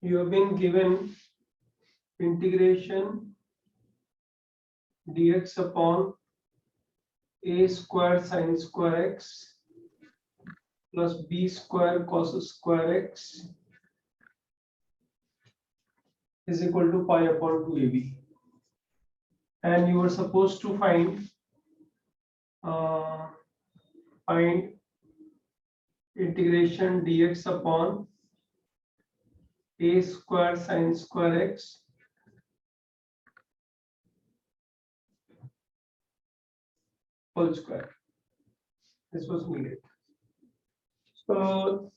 You have been given integration dx upon a square sin square x plus b square cos square x is equal to pi upon 2ab, and you are supposed to find integration dx upon a square sin square x whole square. This was needed. So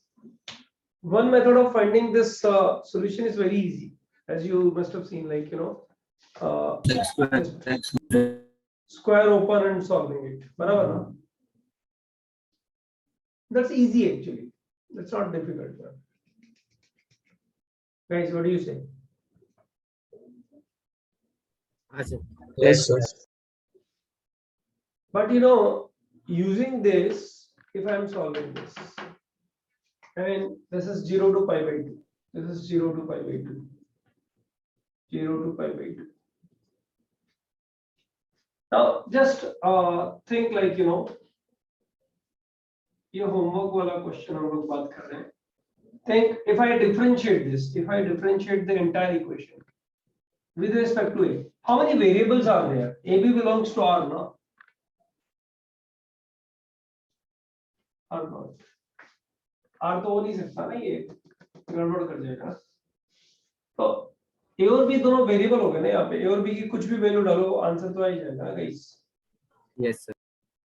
one method of finding this solution is very easy, as you must have seen, like square open and solving it. Barabar na? That's easy actually. That's not difficult. Guys, what do you say? Yes, sir. But using this, if I am solving this, this is 0 to pi by 2. This is 0 to pi by 2. 0 to pi by 2. Now, just think like, ये homework वाला question हम लोग बात कर रहे हैं. Think if I differentiate this, if I differentiate the entire equation with respect to a, how many variables are there? AB belongs to R, no? R not. R तो हो नहीं सकता ना, ये गड़बड़ कर जाएगा. तो a और b दोनों वेरिएबल हो गए ना यहाँ पे. a और b की कुछ भी वैल्यू डालो, आंसर तो आ ही जाएगा ना गाइस. Yes sir.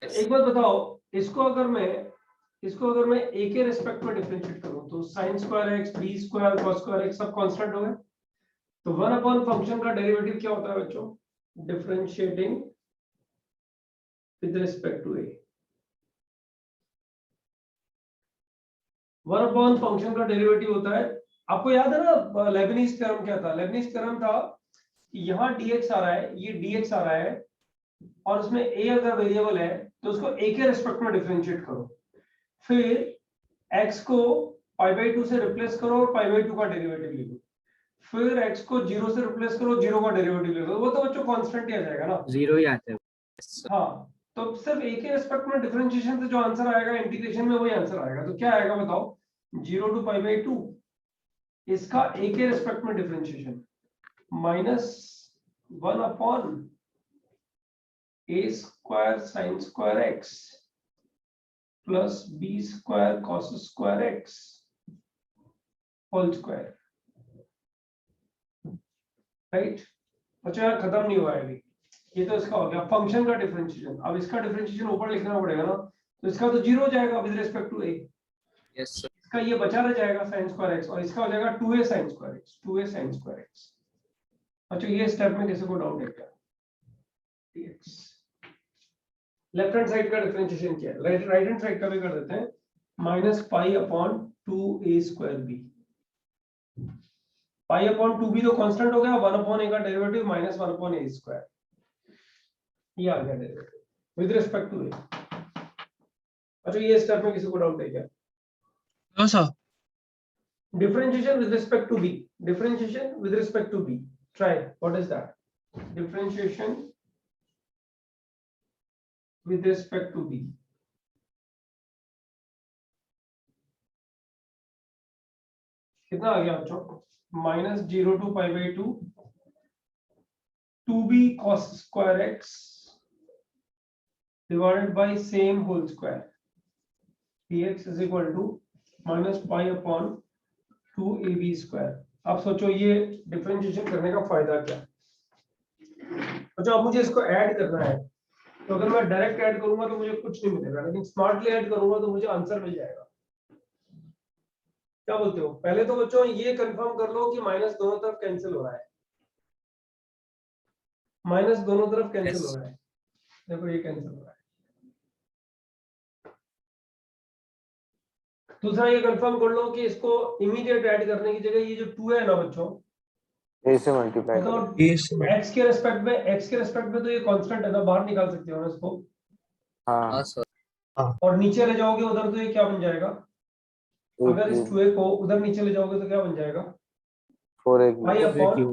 एक बात बताओ, इसको अगर मैं a के रिस्पेक्ट में डिफरेंशिएट करूं तो sin square x, b square, cos square x सब कांस्टेंट हो गए. तो 1 अपॉन फंक्शन का डेरिवेटिव क्या होता है बच्चों? Differentiating with respect to a. 1 upon function का डेरिवेटिव होता है, आपको याद है ना लेबनीज थ्योरम क्या था? लेबनीज थ्योरम था कि यहाँ dx आ रहा है, ये dx आ रहा है, और उसमें a अगर वेरिएबल है तो उसको a के रिस्पेक्ट में डिफरेंशिएट करो, फिर x को पाई बाई 2 से रिप्लेस करो और पाई बाई 2 का डेरिवेटिव लिखो, फिर x को 0 से रिप्लेस करो, 0 का डेरिवेटिव लिखो. वो तो बच्चों कांस्टेंट ही आ जाएगा ना, 0 ही आता है. हाँ. तो सिर्फ a के रिस्पेक्ट में डिफरेंशिएशन से जो आंसर आएगा इंटीग्रेशन में वही आंसर आएगा. तो क्या आएगा बताओ? 0 टू पाई बाई 2, इसका a के रिस्पेक्ट में differentiation minus 1 upon a square sin square x plus b square cos square x whole square. Right बच्चों, यहाँ खत्म नहीं हुआ है अभी. ये तो इसका हो गया फंक्शन का डिफरेंशिएशन. अब इसका डिफरेंशिएशन ऊपर लिखना पड़ेगा ना, तो इसका तो 0 हो जाएगा with respect to a. Yes sir. इसका ये बचा रह जाएगा sin स्क्वायर x, और इसका हो जाएगा 2a sin square x, 2a sin square x. अच्छा, ये स्टेप में किसी को डाउट है क्या? dx लेफ्ट हैंड साइड का डिफरेंशिएशन क्या है? राइट हैंड साइड का भी कर देते हैं. Minus pi upon 2a square b. Pi upon 2b तो कांस्टेंट हो गया, 1 अपॉन a का derivative minus 1 upon a square. ये आ गया derivative with respect to a. अच्छा, ये स्टेप में किसी को डाउट है क्या? No sir. Differentiation with respect to b. Differentiation with respect to b. Try. What is that? Differentiation with respect to b. कितना आ गया बच्चों? Minus 0 to pi by 2 2b cos square x divided by same whole square dx is equal to minus pi upon 2ab square. आप सोचो ये differentiation करने का फायदा क्या? अच्छा, अब मुझे इसको ऐड करना है, तो अगर मैं डायरेक्ट ऐड करूंगा तो मुझे कुछ नहीं मिलेगा, लेकिन स्मार्टली ऐड करूंगा तो मुझे आंसर मिल जाएगा. क्या बोलते हो? पहले तो बच्चों ये कंफर्म कर लो कि माइनस दोनों तरफ कैंसिल हो रहा है. माइनस दोनों तरफ कैंसिल हो रहा है. देखो ये कैंसिल हो रहा है. दूसरा ये कंफर्म कर लो कि इसको इमीडिएट ऐड करने की जगह ये जो 2 है ना बच्चों, a से मल्टीप्लाई करो. तो x के रिस्पेक्ट में तो ये कांस्टेंट है ना, बाहर निकाल सकते हो ना इसको. हाँ सर. और नीचे ले जाओगे उधर तो ये क्या बन जाएगा? अगर इस 2a को उधर नीचे ले जाओगे तो क्या बन जाएगा? 4 एक pi upon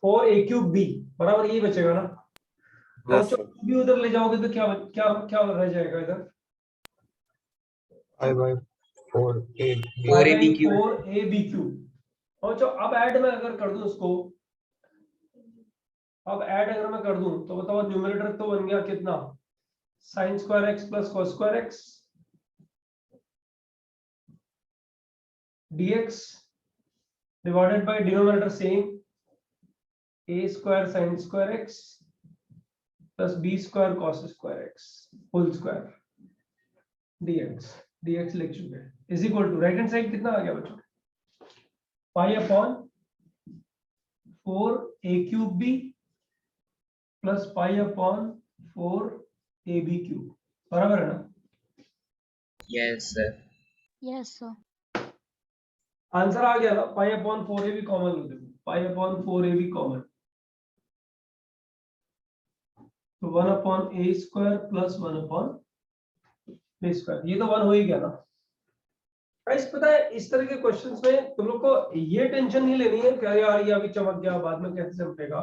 4 a cube b बराबर यही बचेगा ना। और Yes, जो sir. भी उधर ले जाओगे तो क्या क्या क्या रह जाएगा इधर? 4ab cube. और जो अब ऐड में अगर कर दूं उसको, अब ऐड अगर मैं कर दूं तो बताओ न्यूमरेटर तो बन गया कितना, sin square x plus cos square x dx divided by denominator same a square sin square x plus b square cos square x whole square dx लिख चुके हैं is equal to right hand side कितना आ गया बच्चों, pi upon 4a cube b plus pi upon 4ab cube बराबर है ना। Yes, sir. Yes, sir. Answer आ गया ना, पाई अपॉन 4ab कॉमन लो, देखो पाई अपॉन 4ab कॉमन तो 1 upon a square plus 1 upon b square, ये तो 1 हो ही गया ना। गाइस पता है इस तरह के क्वेश्चंस में तुम लोग को ये टेंशन नहीं लेनी है कि यार ये अभी चमक गया बाद में कैसे चमकेगा।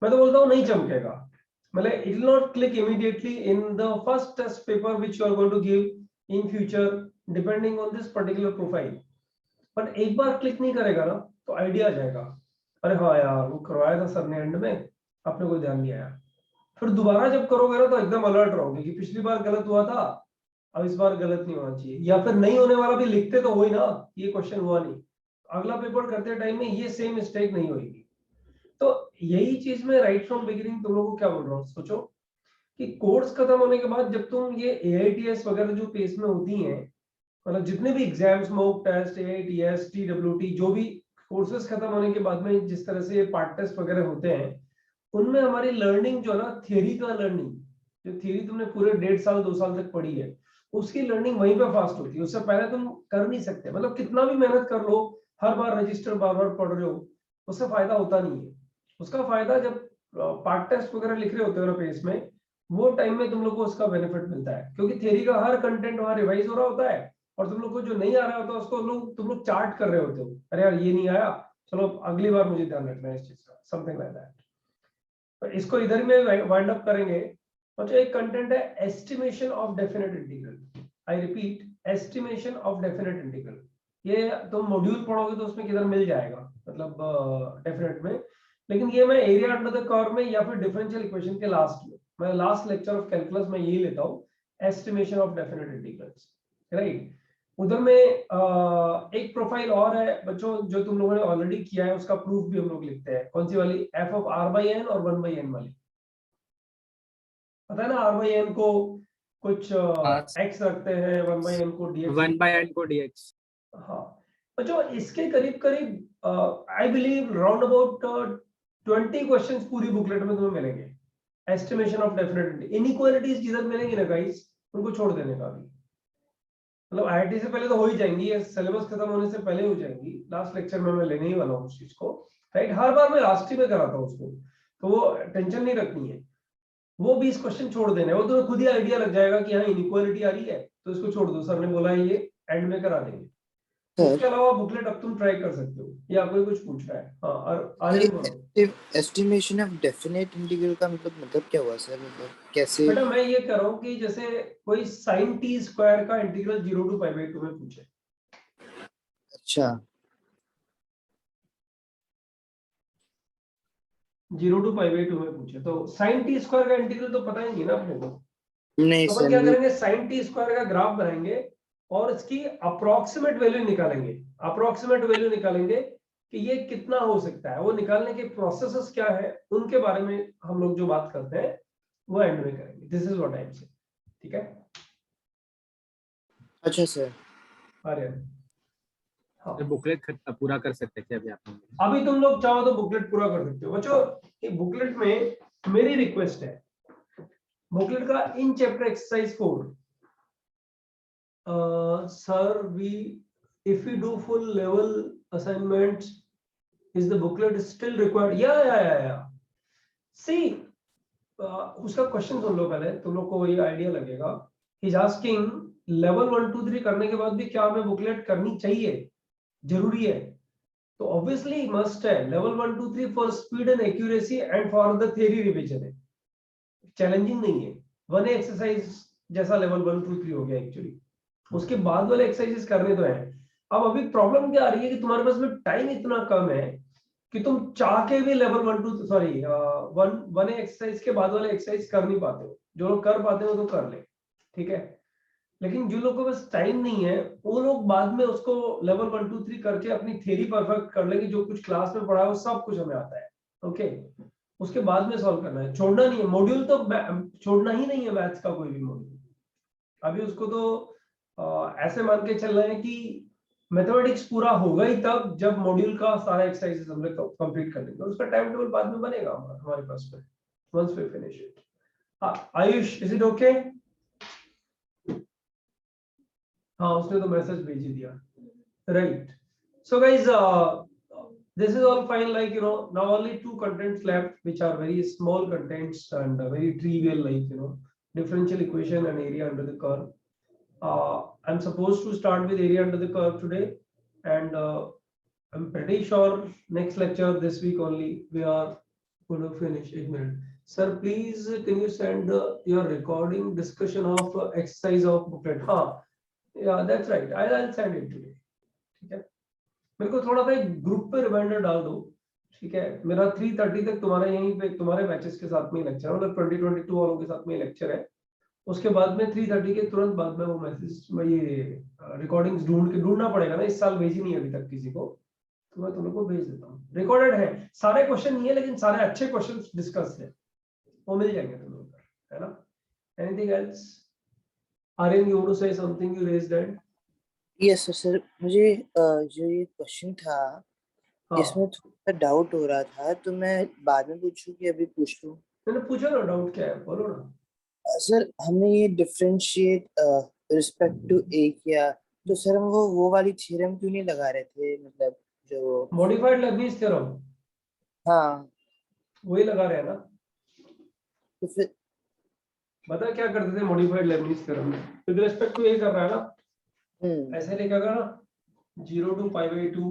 मैं तो बोलता हूँ नहीं चमकेगा, मतलब it will not click immediately in the first test paper which you are going to give in future depending on this particular profile. But एक बार क्लिक नहीं करेगा ना तो आइडिया आ जाएगा, अरे हाँ यार वो करवाया था सर ने एंड में, अपने को ध्यान नहीं आया। फिर दोबारा जब करोगे ना तो एकदम अलर्ट रहोगे कि पिछली बार गलत हुआ था, अब इस बार गलत नहीं होना चाहिए, या फिर नहीं होने वाला भी लिखते तो हो ही ना, ये क्वेश्चन हुआ नहीं, अगला पेपर करते टाइम में ये सेम मिस्टेक नहीं होगी। तो यही चीज में राइट फ्रॉम बिगिनिंग तुम लोगों को क्या बोल रहा हूँ, सोचो कि कोर्स खत्म होने के बाद जब तुम ये AITS वगैरह जो पेस में होती हैं, मतलब जितने भी exams, mock test, AITS, TWT, जो भी कोर्सेज खत्म होने के बाद में जिस तरह से पार्ट टेस्ट वगैरह होते हैं, उनमें हमारी लर्निंग जो ना थियरी का लर्निंग, जो थियरी तुमने पूरे 1.5 साल 2 साल तक पढ़ी है उसकी लर्निंग वहीं पे फास्ट होती है, उससे पहले तुम कर नहीं सकते। मतलब कितना भी मेहनत कर लो, हर बार रजिस्टर बार बार पढ़ रहे हो, उससे फायदा होता नहीं है। उसका फायदा जब पार्ट टेस्ट वगैरह लिख रहे होते हो ना पेज में, वो टाइम में तुम लोग को उसका बेनिफिट मिलता है, क्योंकि थियरी का हर कंटेंट वहां रिवाइज हो रहा होता है और तुम लोग को जो नहीं आ रहा होता उसको तुम लोग चार्ट कर रहे होते हो, अरे यार ये नहीं आया, चलो अगली बार मुझे ध्यान रखना है इस चीज का, समथिंग लाइक दैट। तो इसको इधर में वाइंड अप करेंगे। और जो एक कंटेंट है estimation of definite integral, I repeat estimation of definite integral, ये तुम मॉड्यूल पढ़ोगे तो उसमें किधर मिल जाएगा, मतलब डेफिनेट में, लेकिन ये मैं एरिया अंडर द कर्व में या फिर डिफरेंशियल इक्वेशन के लास्ट में, मैं लास्ट लेक्चर ऑफ कैलकुलस में यही लेता हूँ, estimation of definite integrals, right. उधर में एक प्रोफाइल और है बच्चों जो तुम लोगों ने ऑलरेडी किया है, उसका प्रूफ भी हम लोग लिखते हैं, कौन सी वाली, f ऑफ r/n और 1/n वाली, पता है ना, r/n को कुछ x रखते हैं, 1/n को dx, 1/n को dx। हाँ बच्चों इसके करीब करीब I believe round about 20 questions पूरी बुकलेट में तुम्हें मिलेंगे, एस्टिमेशन ऑफ डेफिनेट इनइक्वालिटीज जिधर मिलेंगी ना गाइस उनको छोड़ देने का भी, मतलब IIT से पहले तो हो ही जाएंगी, ये सिलेबस खत्म होने से पहले हो जाएंगी, लास्ट लेक्चर में मैं लेने ही वाला हूँ उस चीज को, राइट। हर बार मैं लास्ट ही में कराता हूँ उसको, तो वो टेंशन नहीं रखनी है, वो 20 क्वेश्चन छोड़ देने, वो तो खुद ही आइडिया लग जाएगा कि हाँ इनइक्वालिटी आ रही है तो इसको छोड़ दो, सर ने बोला है ये एंड में करा देंगे। उसके अलावा बुकलेट अब तुम ट्राई कर सकते हो, या कोई कुछ पूछ रहा है, हाँ और आर्यन बोलो। एस्टिमेशन ऑफ डेफिनेट इंटीग्रल का मतलब क्या हुआ सर, मतलब कैसे? बेटा मैं ये कह रहा हूँ कि जैसे कोई sin t² का इंटीग्रल 0 to π/2 में पूछे, अच्छा 0 to π/2 में पूछे, तो sin t² का इंटीग्रल तो पता ही नहीं ना अपने को, नहीं तो सर, अपन क्या करेंगे, sin t² का ग्राफ बनाएंगे और इसकी अप्रोक्सीमेट वैल्यू निकालेंगे, अप्रोक्सीमेट वैल्यू निकालेंगे कि ये कितना हो सकता है, वो निकालने के प्रोसेसेस क्या है उनके बारे में हम लोग जो बात करते हैं वो एंड में करेंगे, this is what I am saying, ठीक है। अच्छा सर, आर्यन हाँ बुकलेट पूरा कर सकते थे अभी आप? अभी तुम लोग चाहो तो बुकलेट पूरा कर सकते हो बच्चों। ये बुकलेट में मेरी रिक्वेस्ट है, बुकलेट का in chapter exercise 4 sir if we do full level assignments is the booklet still required, yeah see उसका क्वेश्चन सुन लो पहले, तुम लोग को ये आइडिया लगेगा। He's asking लेवल 1 2 3 करने के बाद भी क्या हमें बुकलेट करनी चाहिए, जरूरी है, तो ऑब्वियसली मस्ट है level 1 2 3 for speed and accuracy and for the theory revision है, चैलेंजिंग नहीं है। वन एक्सरसाइज जैसा लेवल 1 2 3 हो गया एक्चुअली, उसके बाद वाले एक्सरसाइजेस करने तो हैं। अब अभी प्रॉब्लम क्या आ रही है कि तुम्हारे पास में टाइम इतना कम है कि तुम चाह के भी लेवल 1 2 सॉरी वन एक्सरसाइज के बाद वाले एक्सरसाइज कर नहीं पाते हो। जो लोग कर पाते हो तो कर ले, ठीक है, लेकिन जो लोगों को बस टाइम नहीं है वो लोग बाद में उसको लेवल 1 2 3 करके अपनी थ्योरी परफेक्ट कर लेंगे। जो कुछ क्लास में पढ़ा है वो सब कुछ हमें आता है, ओके। उसके बाद में सॉल्व करना है, छोड़ना नहीं है मॉड्यूल, तो छोड़ना ही नहीं है मैथ्स का कोई भी मॉड्यूल। अभी उसको तो ऐसे मान के चल रहे हैं कि मैथमेटिक्स पूरा होगा ही तब जब मॉड्यूल का सारा एक्सरसाइजेस हम लोग कंप्लीट कर देंगे। उसका टाइम टेबल बाद में बनेगा हमारे पास में once we finish it. Ayush, is it okay? हाँ, उसने तो मैसेज भेज ही दिया, right? So guys, this is all fine. Like now only two contents left, which are very small contents and very trivial, like differential equation and area under the curve. I'm supposed to start with area under the curve today, and I'm pretty sure next lecture this week only we are going to finish. 1 minute, sir, please can you send your recording discussion of exercise of booklet? Yeah, that's right, I'll send it today. ठीक है, मेरे को थोड़ा सा एक group पे reminder डाल दो, ठीक है। मेरा 3:30 तक तुम्हारे यहीं पे तुम्हारे बैचेस के साथ में लेक्चर, मतलब 2022 वालों के साथ में लेक्चर है। उसके बाद में 3:30 के तुरंत बाद में वो मैसेज में ये रिकॉर्डिंग्स ढूंढना पड़ेगा ना, इस साल भेजी नहीं अभी तक किसी को, तो मैं तुम लोग को भेज देता हूँ। रिकॉर्डेड है, सारे क्वेश्चन नहीं है लेकिन सारे अच्छे क्वेश्चन डिस्कस है, वो मिल जाएंगे तुम लोग को, है ना। Anything else? Aryan, you want to say something, you raised hand? Yes sir, मुझे जो ये क्वेश्चन था इसमें थोड़ा डाउट हो रहा था, तो मैं बाद में पूछूं कि अभी पूछ लूं? मैंने पूछा ना, डाउट क्या है, बोलो ना। सर, हमने ये डिफरेंशिएट रिस्पेक्ट टू ए किया, तो सर हम वो वाली थ्योरम क्यों नहीं लगा रहे थे, मतलब जो मॉडिफाइड लेबनीज थ्योरम? हाँ, वही लगा रहे हैं ना। तो फिर बता क्या करते थे मॉडिफाइड लेबनीज थ्योरम में? विद रिस्पेक्ट टू ए कर रहा है ना, ऐसे लिखेगा ना, 0 to π/2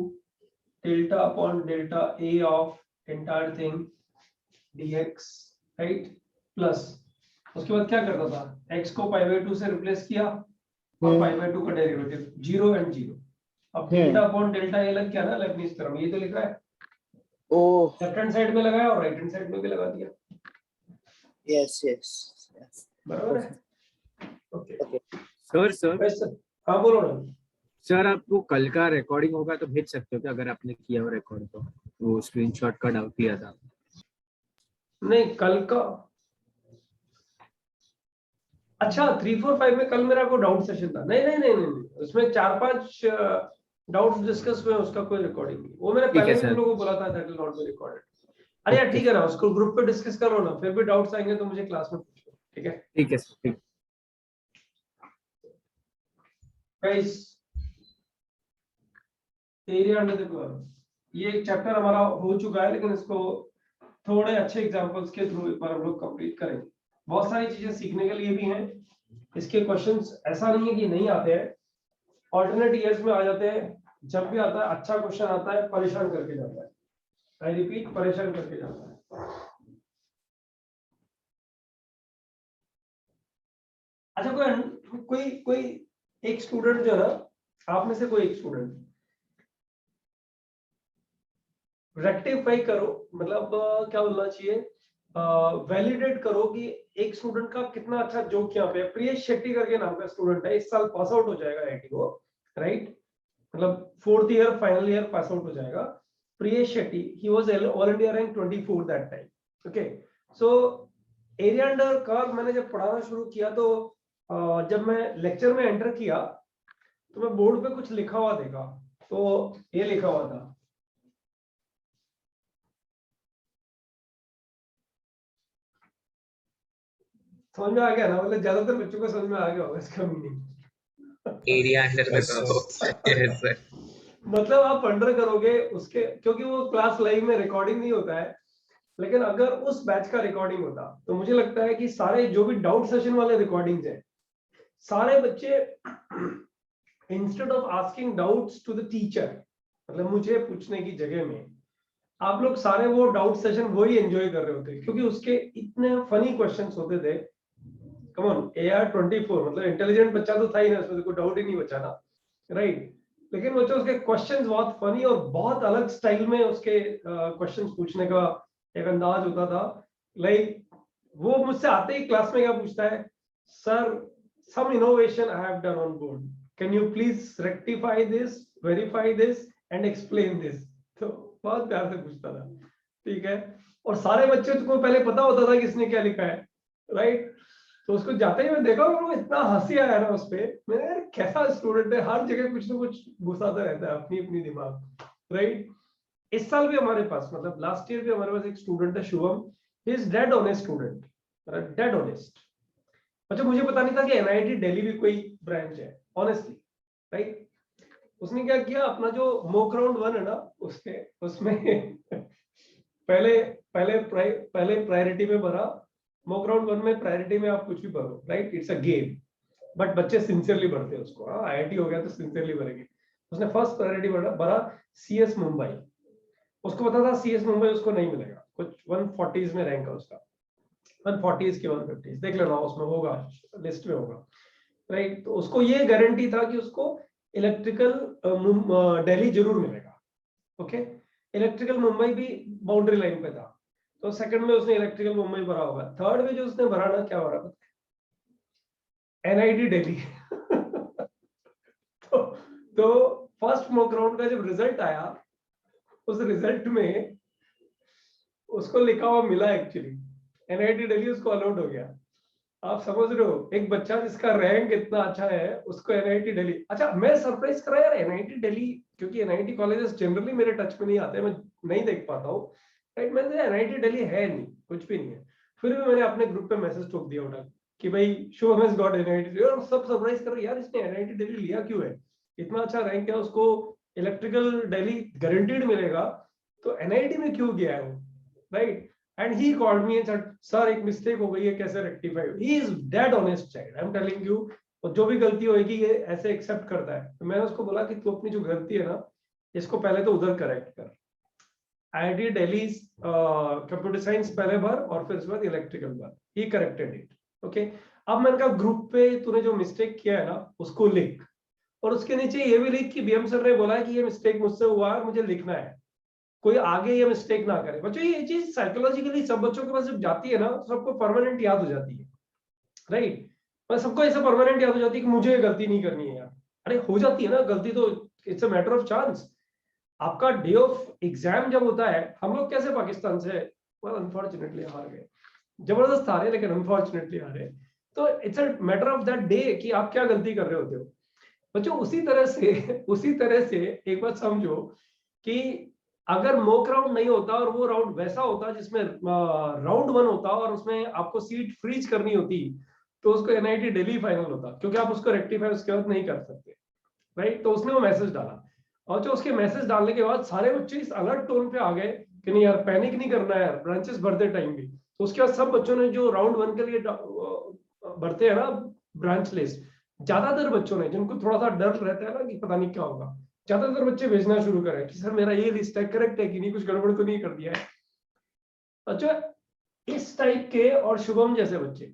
delta upon delta a of entire thing dx, right, plus उसके बाद क्या करता था, x को π/2 से रिप्लेस किया और π/2 का डेरिवेटिव 0 and 0। अब डेल्टा अपॉन डेल्टा ए लग गया ना लेबनीज थ्योरम, ये तो लिख रहा है। लेफ्ट हैंड साइड में लगाया और राइट हैंड साइड में भी लगा दिया। यस यस, बराबर है, ओके। सर हाँ बोलो ना। सर, आपको कल का रिकॉर्डिंग होगा तो भेज सकते हो क्या, अगर आपने किया हो रिकॉर्ड तो? वो स्क्रीनशॉट का डाउट किया था। नहीं, कल का, अच्छा 3 4 5 में कल मेरा को डाउट सेशन था। नहीं, उसमें 4-5 डाउट्स डिस्कस हुए, उसका कोई रिकॉर्डिंग नहीं। वो मैंने पहले भी तुम लोगों को बोला था, that will not be recorded. अरे यार ठीक है ना, उसको ग्रुप पे डिस्कस करो ना, फिर भी डाउट्स आएंगे तो मुझे क्लास में पूछो, ठीक है? ठीक है सर, ठीक। Guys, area under the curve, ये एक चैप्टर हमारा हो चुका है, लेकिन इसको थोड़े अच्छे एग्जांपल्स के थ्रू एक बार हम लोग कंप्लीट करेंगे। बहुत सारी चीजें सीखने के लिए भी हैं। इसके क्वेश्चंस ऐसा नहीं है कि नहीं आते हैं, ऑल्टरनेट ईयर्स में आ जाते हैं। जब भी आता है अच्छा क्वेश्चन आता है, परेशान करके जाता है। आई रिपीट, परेशान करके जाता है। अच्छा, कोई एक स्टूडेंट जो है ना, आप में से कोई एक स्टूडेंट रेक्टिफाई करो, मतलब क्या बोलना चाहिए, वैलिडेट करो कि एक स्टूडेंट का कितना अच्छा जोक यहाँ पे है। प्रियेश शेट्टी करके नाम का स्टूडेंट है, इस साल पास आउट हो जाएगा आईआईटी को, राइट, मतलब 4th year final year pass out हो जाएगा। Priyesh Shetty, he was all India rank 24 that time, okay. So area under curve मैंने जब पढ़ाना शुरू किया तो जब मैं लेक्चर में एंटर किया तो मैं बोर्ड पे कुछ लिखा हुआ देखा, तो ये लिखा हुआ था, समझ में आ गया ना? मतलब ज्यादातर बच्चों को समझ में आ गया होगा इसका meaning. Area under the curve. मतलब आप अंडर करोगे उसके, क्योंकि वो क्लास लाइव में रिकॉर्डिंग नहीं होता है, लेकिन अगर उस बैच का रिकॉर्डिंग होता तो मुझे लगता है कि सारे जो भी डाउट सेशन वाले रिकॉर्डिंग्स हैं, सारे बच्चे instead of asking doubts to the teacher, मतलब मुझे पूछने की जगह में आप लोग सारे वो डाउट सेशन वही एंजॉय कर रहे होते, क्योंकि उसके इतने फनी क्वेश्चंस होते थे। कम ऑन, AR24 मतलब इंटेलिजेंट बच्चा तो था ही ना, उसमें कोई डाउट ही नहीं बचा ना, राइट। लेकिन बच्चों उसके क्वेश्चंस बहुत फनी और बहुत अलग स्टाइल में उसके क्वेश्चंस पूछने का एक अंदाज होता था। लाइक वो मुझसे आते ही क्लास में क्या पूछता है, sir some innovation I have done on board, can you please rectify this, verify this and explain this। तो बहुत प्यार से पूछता था, ठीक है। और सारे बच्चे को पहले पता होता था कि इसने क्या लिखा है, राइट। तो उसको जाते ही मैं देखा, इतना हंसी आया ना उस पे, मैंने यार कैसा स्टूडेंट है, हर जगह कुछ ना कुछ घुसाता रहता है अपनी अपनी दिमाग, राइट। इस साल भी हमारे पास, मतलब लास्ट ईयर भी हमारे पास एक स्टूडेंट है Shubham, he is dead honest student, dead honest. अच्छा मुझे पता नहीं था कि NIT दिल्ली भी कोई ब्रांच है, ऑनेस्टली, राइट। उसने क्या किया, अपना जो मॉक राउंड 1 है ना, उसमें पहले प्रायोरिटी में भरा। मॉक राउंड 1 में प्रायोरिटी में आप कुछ भी भरो, right, it's a game, but बच्चे सिंसियरली भरते हैं उसको। IIT हो गया तो सिंसियरली भरेंगे। उसने फर्स्ट प्रायोरिटी भरा CS मुंबई। उसको पता था CS मुंबई उसको नहीं मिलेगा, कुछ 140s में रैंक है उसका, 140s के 150s, देख लेना उसमें होगा, लिस्ट में होगा, राइट। तो उसको ये गारंटी था कि उसको इलेक्ट्रिकल दिल्ली जरूर मिलेगा, ओके। इलेक्ट्रिकल मुंबई भी बाउंड्री लाइन पे था, तो सेकंड में उसने इलेक्ट्रिकल मुंबई भरा होगा। थर्ड में जो उसने भरा ना, क्या भरा, NIT दिल्ली। तो फर्स्ट मॉक राउंड का जब रिजल्ट आया, उस रिजल्ट में उसको लिखा हुआ मिला एक्चुअली NIT दिल्ली, उसको अलाउड हो गया। आप समझ रहे हो, एक बच्चा जिसका रैंक इतना अच्छा है उसको NIT दिल्ली। अच्छा मैं सरप्राइज करा यार NIT दिल्ली, क्योंकि NIT कॉलेजेस जनरली मेरे टच में नहीं आते, मैं नहीं देख पाता हूँ, राइट। मैंने NIT दिल्ली है नहीं, कुछ भी नहीं है। फिर भी मैंने अपने ग्रुप पे मैसेज ठोक दिया उठा कि भाई Shubham has got NIT Delhi, और सब सरप्राइज कर रहे यार इसने NIT दिल्ली लिया क्यों है, इतना अच्छा रैंक है, उसको इलेक्ट्रिकल दिल्ली गारंटीड मिलेगा, तो NIT में क्यों गया है वो, right. And he called me and said, "Sir, एक मिस्टेक हो गई है, कैसे rectify?" He is dead honest child, I'm telling you। और जो भी गलती होगी ये ऐसे एक्सेप्ट करता है। तो मैंने उसको बोला कि तू अपनी जो गलती है ना, इसको पहले तो उधर करेक्ट कर। IIT दिल्ली कंप्यूटर साइंस पहले भर और फिर उसके बाद इलेक्ट्रिकल भर। He corrected it, okay. अब मैंने कहा ग्रुप पे तूने जो मिस्टेक किया है ना उसको लिख, और उसके नीचे ये भी लिख कि BM सर ने बोला है कि ये मिस्टेक मुझसे हुआ है, मुझे लिखना है, कोई आगे ये मिस्टेक ना करे। बच्चों ये चीज साइकोलॉजिकली सब बच्चों के पास जब जाती है ना, तो सबको परमानेंट याद हो जाती है, राइट। पर सबको ऐसा परमानेंट याद हो जाती है कि मुझे ये गलती नहीं करनी है यार। अरे हो जाती है ना गलती, तो it's a matter of chance. आपका डे ऑफ एग्जाम जब होता है, हम लोग कैसे पाकिस्तान से अनफॉर्चुनेटली हार गए, जबरदस्त हारे लेकिन अनफॉर्चुनेटली हारे, तो it's a matter of that day कि आप क्या गलती कर रहे होते हो। बच्चों उसी तरह से एक बात समझो कि अगर मॉक राउंड नहीं होता और वो राउंड वैसा होता जिसमें राउंड 1 होता और उसमें आपको सीट फ्रीज करनी होती, तो उसको NIT दिल्ली फाइनल होता, क्योंकि आप उसको रेक्टिफाई उसके बाद नहीं कर सकते, राइट। तो उसने वो मैसेज डाला, और जो उसके मैसेज डालने के बाद सारे बच्चे इस अलर्ट टोन पे आ गए कि नहीं यार पैनिक नहीं करना है यार, ब्रांचेस भरते टाइम भी। तो उसके बाद सब बच्चों ने जो राउंड 1 के लिए भरते हैं ना ब्रांच लिस्ट, ज्यादातर बच्चों ने, जिनको थोड़ा सा डर रहता है ना कि पता नहीं क्या होगा, ज्यादातर बच्चे भेजना शुरू करें कि सर मेरा ये लिस्ट है, करेक्ट है कि नहीं, कुछ गड़बड़ तो नहीं कर दिया है। अच्छा इस टाइप के और शुभम जैसे बच्चे,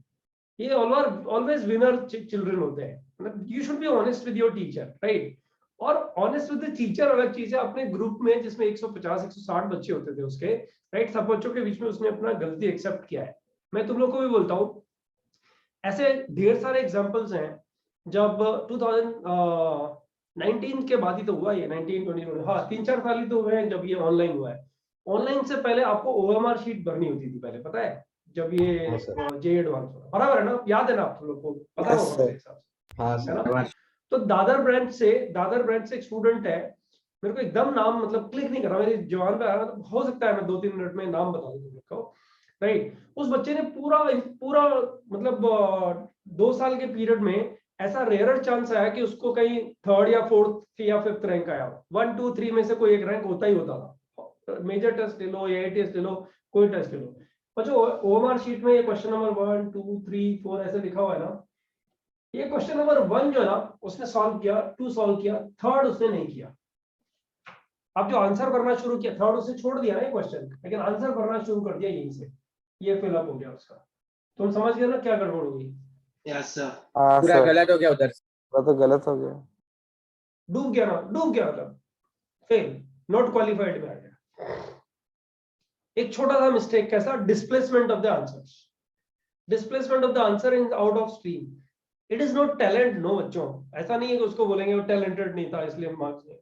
ये ऑलवेज विनर चिल्ड्रन होते हैं। मतलब you should be honest with your teacher, right. और ऑनेस्ट विद द टीचर अलग चीज है, अपने ग्रुप में जिसमें 150-160 बच्चे होते थे उसके, राइट, सब बच्चों के बीच में उसने अपना गलती एक्सेप्ट किया है। मैं तुम लोग को भी बोलता हूँ, ऐसे ढेर सारे एग्जाम्पल्स हैं। जब 2019 के बाद ही तो हुआ ये, 1920, हाँ 3-4 साल ही तो हुए हैं जब ये ऑनलाइन हुआ है। ऑनलाइन से पहले आपको OMR शीट भरनी होती थी पहले, पता है, जब ये जे एडवांस हुआ, बराबर है ना, याद है ना आप लोग को, पता होगा मेरे हिसाब से, है ना। तो दादर ब्रांच से एक स्टूडेंट है, मेरे को एकदम नाम मतलब क्लिक नहीं कर रहा मेरी जवान पे आ रहा, तो हो सकता है मैं 2-3 मिनट में नाम बता दूं आपको, राइट। उस बच्चे ने पूरा मतलब 2 साल के पीरियड में ऐसा रेयर चांस आया कि उसको कहीं 3rd या 4th या 5th रैंक आया, 1, 2, 3 में से कोई एक रैंक होता ही होता था। मेजर टेस्ट ले लो, AIT टेस्ट ले लो, कोई टेस्ट ले लो। और जो OMR शीट में ये क्वेश्चन नंबर 1, 2, 3, 4 ऐसे लिखा हुआ है ना, ये क्वेश्चन नंबर 1 जो है ना उसने सॉल्व किया, 2 सॉल्व किया, 3rd उसने नहीं किया। अब जो आंसर करना शुरू किया, थर्ड उसे छोड़ दिया ना ये क्वेश्चन, लेकिन आंसर करना शुरू कर दिया यहीं से, ये फिलअप हो गया उसका। तुम समझ गए ना क्या गड़बड़ होगी? Yes sir. हाँ पूरा सर, गलत हो गया उधर से। वो तो गलत हो गया। डूब गया ना, डूब गया मतलब फेल, नॉट क्वालिफाइड में आ गया। एक छोटा सा मिस्टेक, कैसा? Displacement of the answer, displacement of the answer in out of stream. It is not talent, no बच्चों, ऐसा नहीं है कि उसको बोलेंगे वो टैलेंटेड नहीं था इसलिए मार्क्स नहीं।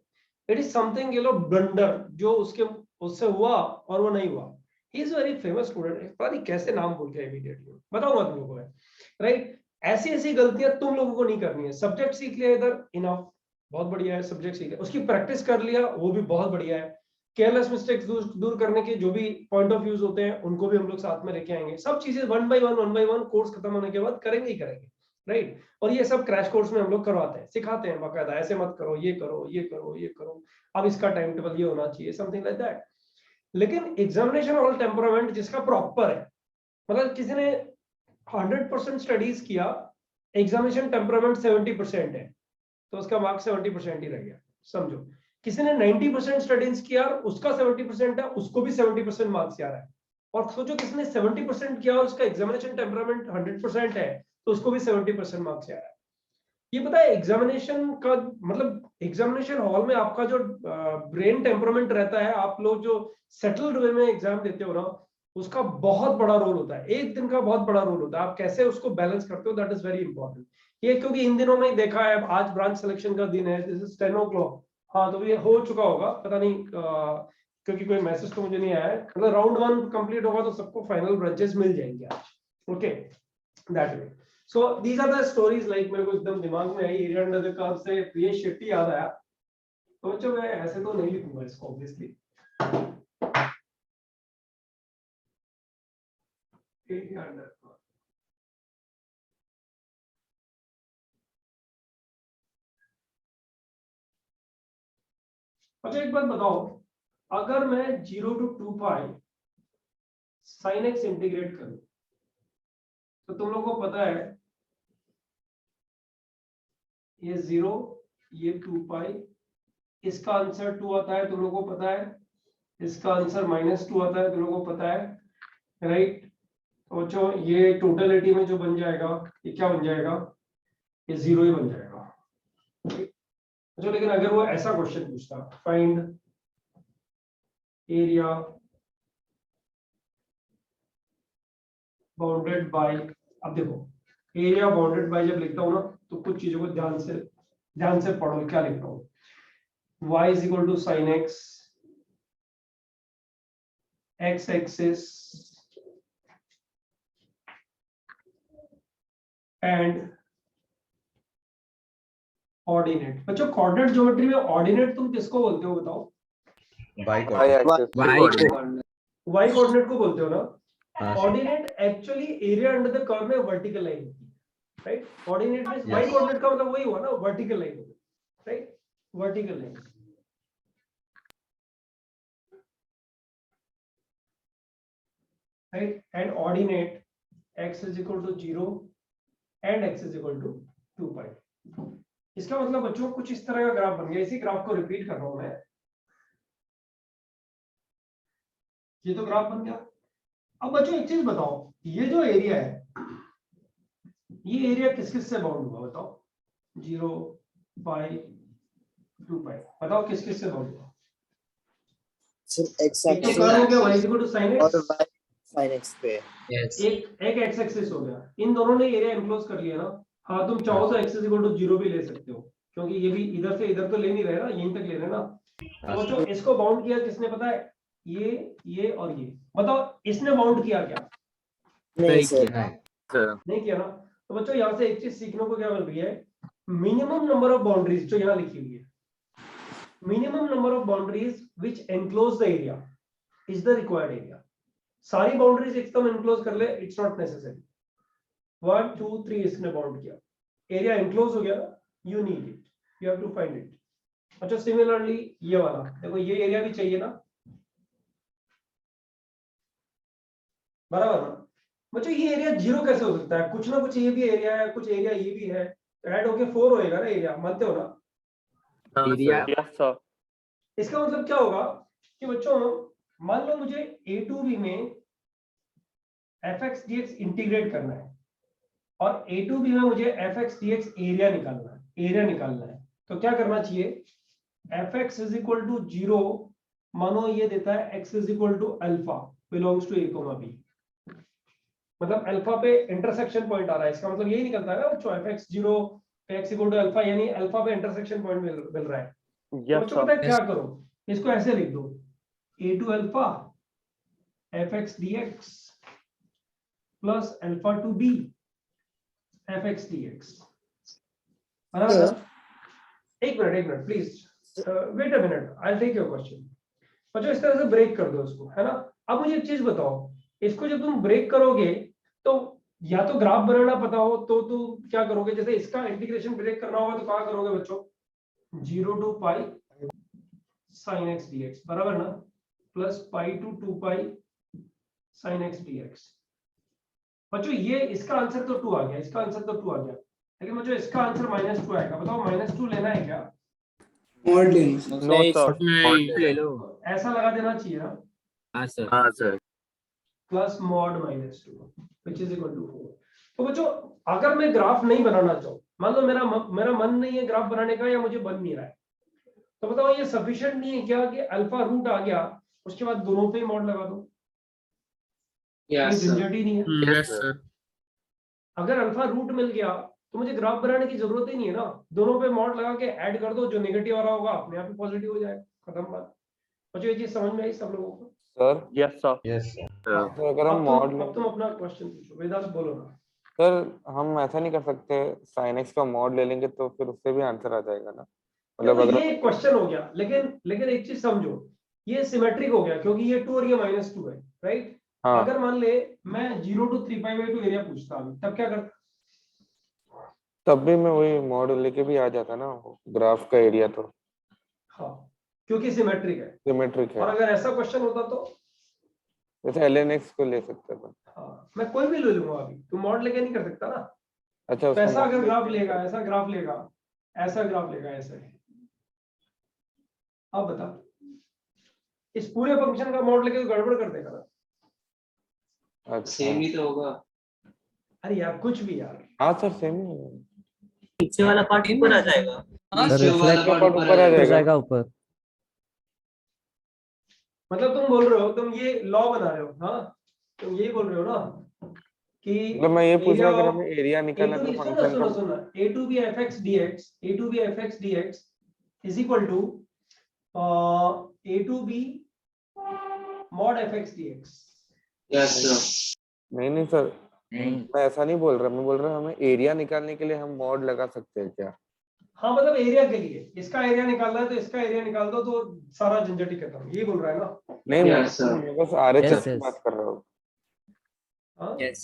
इट इज समथिंग, ये लो, ब्लंडर जो उसके उससे हुआ और वो नहीं हुआ। He is very famous student, पता नहीं कैसे नाम भूल गया इमीडिएटली, बताऊंगा तुम लोगों को, राइट? ऐसी ऐसी गलतियां तुम लोगों को नहीं करनी है। सब्जेक्ट सीख लिया इधर, इनफ, बहुत बढ़िया है, सब्जेक्ट सीख लिया, उसकी प्रैक्टिस कर लिया, वो भी बहुत बढ़िया है। केयरलेस मिस्टेक्स दूर करने के जो भी पॉइंट ऑफ व्यूज होते हैं उनको भी हम लोग साथ में लेके आएंगे। सब चीजें वन बाय वन कोर्स खत्म होने के बाद करेंगे ही करेंगे, राइट? और ये सब क्रैश कोर्स में हम लोग करवाते हैं, सिखाते हैं बाकायदा, ऐसे मत करो, ये करो, ये करो, ये करो, अब इसका टाइम टेबल ये होना चाहिए, समथिंग लाइक दैट। लेकिन एग्जामिनेशन हॉल टेम्परामेंट जिसका प्रॉपर है, मतलब किसी ने 100% स्टडीज किया, एग्जामिनेशन टेम्परामेंट 70% है, तो उसका मार्क्स 70% ही रह गया, समझो। किसी ने 90% स्टडीज किया, उसका 70% है, उसको भी 70% मार्क्स आ रहा है। और सोचो किसने 70% किया और उसका एग्जामिनेशन टेम्परामेंट 100% है, तो उसको भी 70% मार्क्स आ रहा है। ये पता है एग्जामिनेशन का मतलब, एग्जामिनेशन हॉल में आपका जो ब्रेन टेम्परामेंट रहता है, आप लोग जो सेटल्ड वे में एग्जाम देते हो ना, उसका बहुत बड़ा रोल होता है, एक दिन का बहुत बड़ा रोल होता है। आप कैसे उसको बैलेंस करते हो, दैट इज वेरी इंपॉर्टेंट। ये क्योंकि इन दिनों में देखा है, आज ब्रांच सिलेक्शन का दिन है, दिस इज 10 o'clock, हाँ, तो ये हो चुका होगा, पता नहीं क्योंकि कोई मैसेज तो मुझे नहीं आया है। मतलब राउंड 1 कंप्लीट होगा तो सबको फाइनल ब्रांचेस मिल जाएंगे आज, okay, that way. So these are the stories, like मेरे को एकदम दिमाग में आई एरिया अंडर द कर्व से प्रियेश शेट्टी याद आया, तो बच्चों मैं ऐसे तो नहीं लिखूंगा इसको ऑब्वियसली, एरिया अंडर कर्व। अच्छा एक बात बताओ, अगर मैं 0 to 2 pi sin x integrate करूं, तो तुम लोगों को पता है ये 0, ये 2 पाई, इसका आंसर 2 आता है, तुम लोगों को पता है, इसका आंसर -2 आता है, तुम लोगों को पता है, राइट? तो जो ये टोटलिटी में जो बन जाएगा, ये क्या बन जाएगा? ये 0 ही बन जाएगा। अच्छा, लेकिन अगर वो ऐसा क्वेश्चन पूछता, फाइंड एरिया बाउंडेड बाय, अब देखो एरिया बाउंडेड बाय जब लिखता हूं ना, तो कुछ चीजों को ध्यान से पढ़ो, क्या लिख रहा हूं? y is equal to sin x, x axis and ordinate. बच्चों कोऑर्डिनेट ज्योमेट्री में ऑर्डिनेट तुम किसको बोलते हो बताओ? Y axis। y कोऑर्डिनेट को बोलते हो ना? हाँ। Ordinate actually area under the curve में वर्टिकल लाइन होती है, राइट? ऑर्डिनेट में y Yes. कोऑर्डिनेट का मतलब वही हुआ ना, vertical line, right? Vertical line, right? And ordinate x is equal to 0 and x is equal to 2 पाई। इसका मतलब बच्चों कुछ इस तरह का ग्राफ बन गया, इसी ग्राफ को रिपीट कर रहा हूं मैं, ये तो ग्राफ बन गया। अब बच्चों एक चीज बताओ, ये जो एरिया है, ये एरिया किस किस से बाउंड हुआ बताओ? 0 पाई 2 पाई, बताओ किस किस से बाउंड हुआ? सिर्फ x एक तो एक्सिस कर्व हो गया y इक्वल टू sin और x, y sin x पे। यस एक x एक्सिस हो गया, इन दोनों ने एरिया एनक्लोज कर लिया ना। हाँ, तुम चाहो तो x इक्वल टू 0 भी ले सकते हो, क्योंकि ये भी इधर से इधर तो ले नहीं रहे ना, यहीं तक ले रहे ना। तो बच्चों इसको बाउंड किया किसने पता है? ये और ये, बताओ इसने बाउंड किया क्या? नहीं सर, नहीं किया ना। तो बच्चों यहाँ से एक चीज सीखने को क्या मिल रही है? मिनिमम नंबर ऑफ बाउंड्रीज जो यहाँ लिखी हुई है, minimum number of boundaries which enclose the area is the required area. सारी बाउंड्रीज एकदम एनक्लोज कर ले, इट्स नॉट नेसेसरी। 1 2 3 इसने बाउंड किया, एरिया एनक्लोज हो गया, you need it, you have to find it. अच्छा सिमिलरली ये वाला देखो, ये एरिया भी चाहिए ना, बराबर ना? बच्चों ये एरिया 0 कैसे हो सकता है? कुछ ना कुछ ये भी एरिया है, कुछ एरिया ये भी है, ऐड होके 4 होएगा ना एरिया, मानते हो ना? Area Yes sir। इसका मतलब क्या होगा कि बच्चों मान लो मुझे a to b में fx dx इंटीग्रेट करना है और a to b में मुझे fx dx एरिया निकालना है तो क्या करना चाहिए fx इज इक्वल टू 0 मानो ये देता है x is equal to alpha belongs to a, b मतलब अल्फा पे इंटरसेक्शन पॉइंट आ रहा है इसका मतलब यही निकलता है ना बच्चों fx 0 x equal to alpha यानी अल्फा पे इंटरसेक्शन पॉइंट मिल रहा है तो बच्चों पता है क्या करो इसको ऐसे लिख दो a to alpha fx dx plus alpha to b fx dx एक minute please wait a minute I take your question बच्चों इस तरह से ब्रेक कर दो इसको है ना अब मुझे एक चीज बताओ इसको जब तुम ब्रेक करोगे तो या तो ग्राफ बनाना पता हो तो तुम क्या करोगे जैसे इसका इंटीग्रेशन ब्रेक करना होगा तो कहाँ करोगे बच्चों 0 to pi sin x dx बराबर ना plus pi to 2 pi sin x dx बच्चों ये इसका आंसर तो 2 आ गया इसका आंसर तो 2 आ गया लेकिन मुझे इसका आंसर -2 आएगा बताओ -2 लेना है क्या मॉड लेना नो सर नहीं ले लो। ऐसा लगा देना चाहिए ना हाँ sir plus mod -2 which is equal to 4 तो बच्चों अगर मैं ग्राफ नहीं बनाना चाहूँ मान लो मेरा मन नहीं है ग्राफ बनाने का या मुझे बन नहीं रहा है तो बताओ ये सफिशिएंट नहीं है क्या कि अल्फा रूट आ गया उसके बाद दोनों पे मॉड लगा दो झंझट ही नहीं है यस सर अगर अल्फा रूट मिल गया तो मुझे ग्राफ बनाने की जरूरत ही नहीं है ना दोनों पे मॉड लगा के ऐड कर दो जो नेगेटिव वाला होगा अपने आप ही पॉजिटिव हो जाएगा खत्म बात बच्चों ये चीज समझ में आई सब लोगों को sir yes sir yes sir तो अगर हम मॉड अब तुम अपना क्वेश्चन पूछो वेदांत बोलो ना सर हम ऐसा नहीं कर सकते sin x का मॉड ले लेंगे तो फिर उससे भी आंसर आ जाएगा ना मतलब देखो, अगर ये एक क्वेश्चन हो गया लेकिन एक चीज समझो ये सिमेट्रिक हो गया क्योंकि ये 2 और ये -2 है राइट हाँ अगर मान ले मैं 0 टू 3 पाई बाई 2 एरिया पूछता हूं तब क्या करता तब भी मैं वही मॉड लेके भी आ जाता ना ग्राफ का एरिया तो हाँ क्योंकि सिमेट्रिक है सिमेट्रिक और है अगर ऐसा क्वेश्चन होता तो जैसे ln x को ले सकते थे हाँ मैं कोई भी ले लूंगा अभी तुम मॉड लेके नहीं कर सकता ना अच्छा तो उसका ऐसा अगर mod ग्राफ लेके- लेगा ऐसा ग्राफ लेगा ऐसा ग्राफ लेगा ऐसे अब बता इस पूरे फंक्शन का मॉड लेके तो गड़बड़ कर देगा ना अच्छा सेम ही तो होगा अरे यार कुछ भी यार हाँ सर सेम ही है पीछे वाला पार्ट ऊपर आ जाएगा नीचे वाला reflector part part ऊपर आ जाएगा जाएगा ऊपर मतलब तुम बोल रहे हो तुम ये लॉ बना रहे हो हाँ तुम यही बोल रहे हो ना कि मतलब मैं ये पूछ रहा हूँ area अगर of हमें एरिया निकालना है तो फंक्शन का सुनो a to b fx dx is equal to a to b mod fx dx yes sir नहीं सर मैं ऐसा नहीं बोल रहा मैं बोल रहा हूँ हमें एरिया निकालने के लिए हम मॉड लगा सकते हैं क्या हाँ मतलब एरिया के लिए इसका एरिया निकालना है तो इसका एरिया निकाल दो तो सारा झंझट ही खत्म ये बोल रहा है ना नहीं Yes, sir. मैं बस RHS Yes, की yes. बात कर रहा हूँ हाँ यस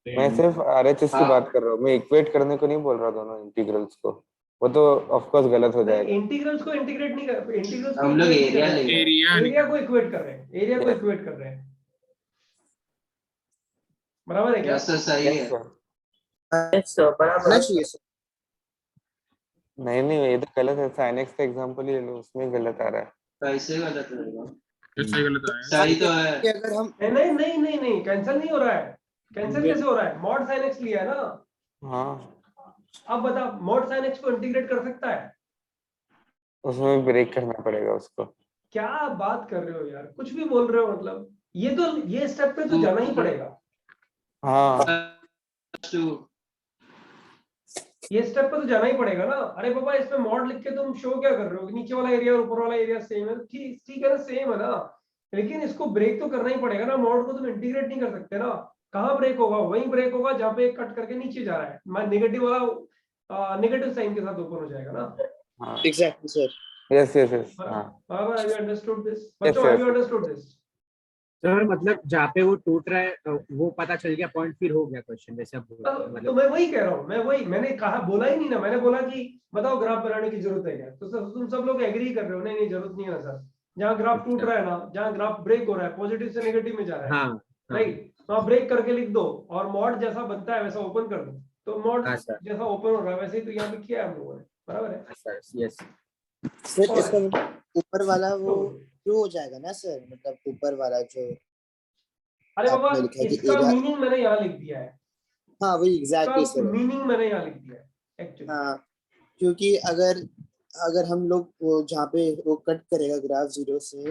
मैं सिर्फ RHS की हाँ. बात कर रहा हूँ मैं इक्वेट करने को नहीं बोल रहा दोनों इंटीग्रल्स को वो तो ऑफ कोर्स गलत हो जाएगा इंटीग्रल्स को इंटीग्रेट नहीं कर इंटीग्रल्स हम लोग area ले एरिया को इक्वेट कर रहे हैं एरिया को इक्वेट कर रहे हैं बराबर है क्या यस सर सही है Yes, sir. यस सर बराबर होना चाहिए सर नहीं ये तो गलत है sin x का एग्जांपल ही ले लो उसमें गलत आ रहा है कैसे गलत रहेगा कैसे गलत है सही तो है कि अगर हम नहीं कैंसिल नहीं हो रहा है कैंसिल कैसे हो रहा है मॉड sin x लिया है ना हाँ अब बता मॉड sin x को इंटीग्रेट कर सकता है उसमें भी ब्रेक करना पड़ेगा उसको क्या बात कर रहे हो यार कुछ भी बोल रहे हो मतलब ये स्टेप पे तो जाना ही पड़ेगा हाँ ये स्टेप पे तो जाना ही पड़ेगा ना अरे बाबा इसमें मॉड लिख के तुम शो क्या कर रहे हो कि नीचे वाला एरिया और ऊपर वाला एरिया सेम है ठीक ठीक है ना सेम है ना लेकिन इसको ब्रेक तो करना ही पड़ेगा ना मॉड को तुम इंटीग्रेट नहीं कर सकते ना कहाँ ब्रेक होगा वहीं ब्रेक होगा जहाँ पे कट करके नीचे जा रहा है मैं नेगेटिव वाला नेगेटिव साइन के साथ ओपन हो जाएगा ना हाँ एग्जैक्टली सर यस हाँ बराबर have you understood this Yes, बच्चों yes. Have you understood this sir मतलब जहाँ पे वो टूट रहा है वो पता चल गया पॉइंट फिर हो गया क्वेश्चन जैसे आप बोल रहे हैं, तो मतलब मैं वही कह रहा हूँ मैंने कहा बोला ही नहीं ना मैंने बोला कि बताओ ग्राफ बनाने की जरूरत है क्या तो तुम सब लोग एग्री कर रहे हो नहीं जरूरत नहीं है ना सर जहाँ ग्राफ टूट रहा है ना जहाँ ग्राफ ब्रेक हो रहा है पॉजिटिव से नेगेटिव में जा रहा है हाँ राइट तो आप ब्रेक करके लिख दो और मॉड जैसा बनता है वैसा ओपन कर दो तो मॉड हाँ सर जैसा ओपन हो रहा है वैसे ही तो यहाँ पे किया है हम लोगों ने बराबर है सर यस सर इसका और मतलब ऊपर वाला वो तो ट्रू हो जाएगा ना सर, मतलब ऊपर वाला जो अरे बाबा आपने लिखा है कि इसका एरिया, मीनिंग मैंने यहाँ लिख दिया है, हाँ वही इसका एग्जैक्टली सर। मीनिंग मैंने यहाँ लिख दिया है एक्चुअली। हाँ क्योंकि अगर अगर हम लोग वो जहाँ पे वो कट करेगा ग्राफ जीरो से,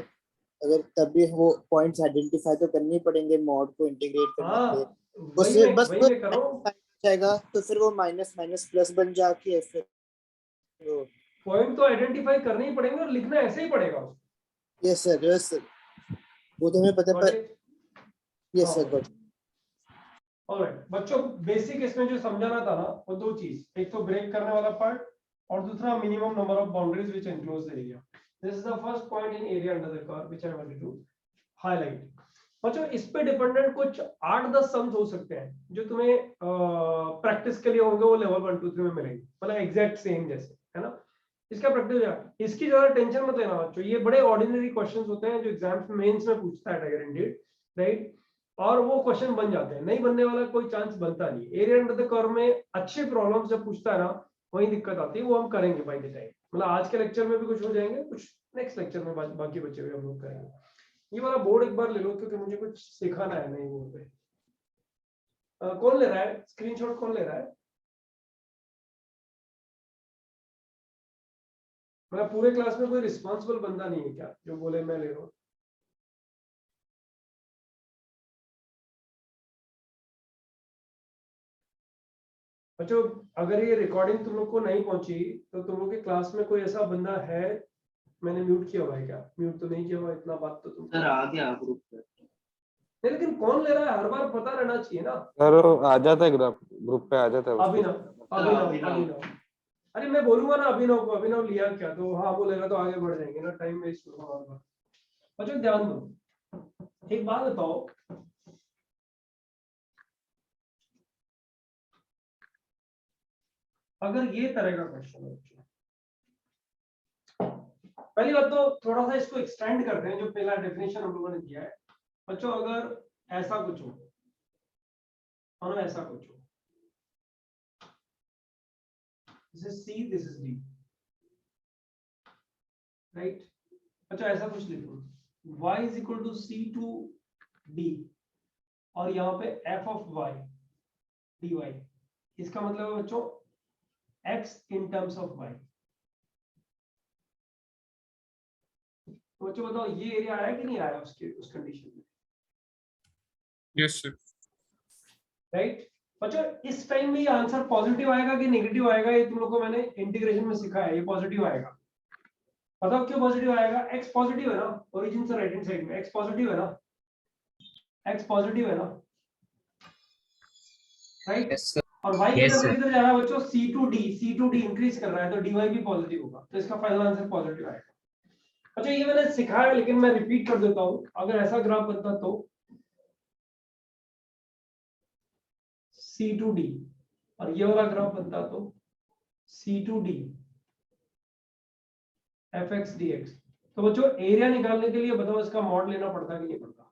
अगर तभी वो पॉइंट्स आइडेंटिफाई तो करने ही पड़ेंगे मॉड को इंटीग्रेट करने के लिए, हाँ वही उससे मैं बस वही वो मैं कर रहा हूँ। जाएगा तो फिर वो माइनस माइनस प्लस बन जाके फिर वो, पॉइंट तो आइडेंटिफाई करने ही पड़ेंगे और लिखना ऐसे ही पड़ेगा उसको। यस सर वो तो हमें पता Got पर, it? यस सर हाँ गॉट। ऑलराइट बच्चों, बेसिक इसमें जो समझाना था ना वो दो चीज, एक तो ब्रेक करने वाला पार्ट और दूसरा minimum number of boundaries which enclose the area. This is the first point in area under the curve which I wanted to highlight. बच्चों इस पे डिपेंडेंट कुछ 8-10 सम्स हो सकते हैं जो तुम्हें प्रैक्टिस के लिए होंगे, वो लेवल 1 2 3 में मिलेंगे, मतलब एग्जैक्ट सेम जैसे, है ना। इसका प्रैक्टिस हो जाएगा, इसकी ज्यादा टेंशन मत लेना बच्चों, ये बड़े ऑर्डिनरी क्वेश्चंस होते हैं जो एग्जाम्स मेंस में पूछता है गारंटीड, राइट। और वो क्वेश्चन बन जाते हैं, नहीं बनने वाला कोई चांस बनता नहीं। एरिया अंडर द कर्व में अच्छे प्रॉब्लम्स जब पूछता है ना वही दिक्कत आती है, वो हम करेंगे बाय द टाइम, मतलब आज के लेक्चर में भी कुछ हो जाएंगे, कुछ नेक्स्ट लेक्चर में बाकी बचे हुए हम लोग करेंगे। ये वाला बोर्ड एक बार ले लो क्योंकि मुझे कुछ सिखाना है नए बोर्ड पे। कौन ले रहा है स्क्रीनशॉट, कौन ले रहा है? मतलब पूरे क्लास में कोई रिस्पॉन्सिबल बंदा नहीं है क्या जो बोले मैं ले रहा हूँ? बच्चों अगर ये रिकॉर्डिंग तुम लोग को नहीं पहुंची तो तुम लोग के क्लास में कोई ऐसा बंदा है, मैंने म्यूट किया हुआ है क्या? म्यूट तो नहीं किया हुआ, इतना बात तो तुम सर आ गया ग्रुप पे। नहीं, लेकिन कौन ले रहा है हर बार पता रहना चाहिए ना। सर वो आ जाता है ग्रुप पे आ जाता है उसको। अभिनव अरे मैं बोलूंगा ना अभिनव को, अभिनव लिया क्या, तो हाँ बोलेगा तो आगे बढ़ जाएंगे ना, टाइम वेस्ट होगा बार बार। बच्चों ध्यान दो, एक बात बताओ, अगर ये तरह का क्वेश्चन है, पहली बात तो थोड़ा सा इसको एक्सटेंड करते हैं, जो पहला डेफिनेशन हम लोगों ने दिया है। बच्चों अगर ऐसा कुछ हो और ऐसा कुछ हो, this is C this is D, right. अच्छा ऐसा कुछ लिखो, y is equal to C to D और यहाँ पे f ऑफ y dy, इसका मतलब है बच्चों x in terms of y। तो बच्चों बताओ ये एरिया आया कि नहीं आया उसके उस कंडीशन में? Yes sir. राइट बच्चों, इस टाइम में ये आंसर पॉजिटिव आएगा कि नेगेटिव आएगा, ये तुम लोग को मैंने इंटीग्रेशन में सिखाया है, ये पॉजिटिव आएगा। बताओ क्यों पॉजिटिव आएगा? x पॉजिटिव है ना, ओरिजिन से राइट हैंड साइड में x पॉजिटिव है ना, x पॉजिटिव है ना, राइट। Yes sir. और y Yes, किधर से sir. किधर जा रहा है बच्चों? c2d इंक्रीज कर रहा है, तो dy भी पॉजिटिव होगा, तो इसका फाइनल आंसर पॉजिटिव आएगा। अच्छा ये मैंने सिखाया लेकिन मैं रिपीट कर देता हूं, अगर ऐसा ग्राफ बनता तो c2d और ये वाला ग्राफ बनता तो c2d fx dx। तो बच्चों एरिया निकालने के लिए बताओ इसका मॉड लेना पड़ता है कि नहीं पड़ता?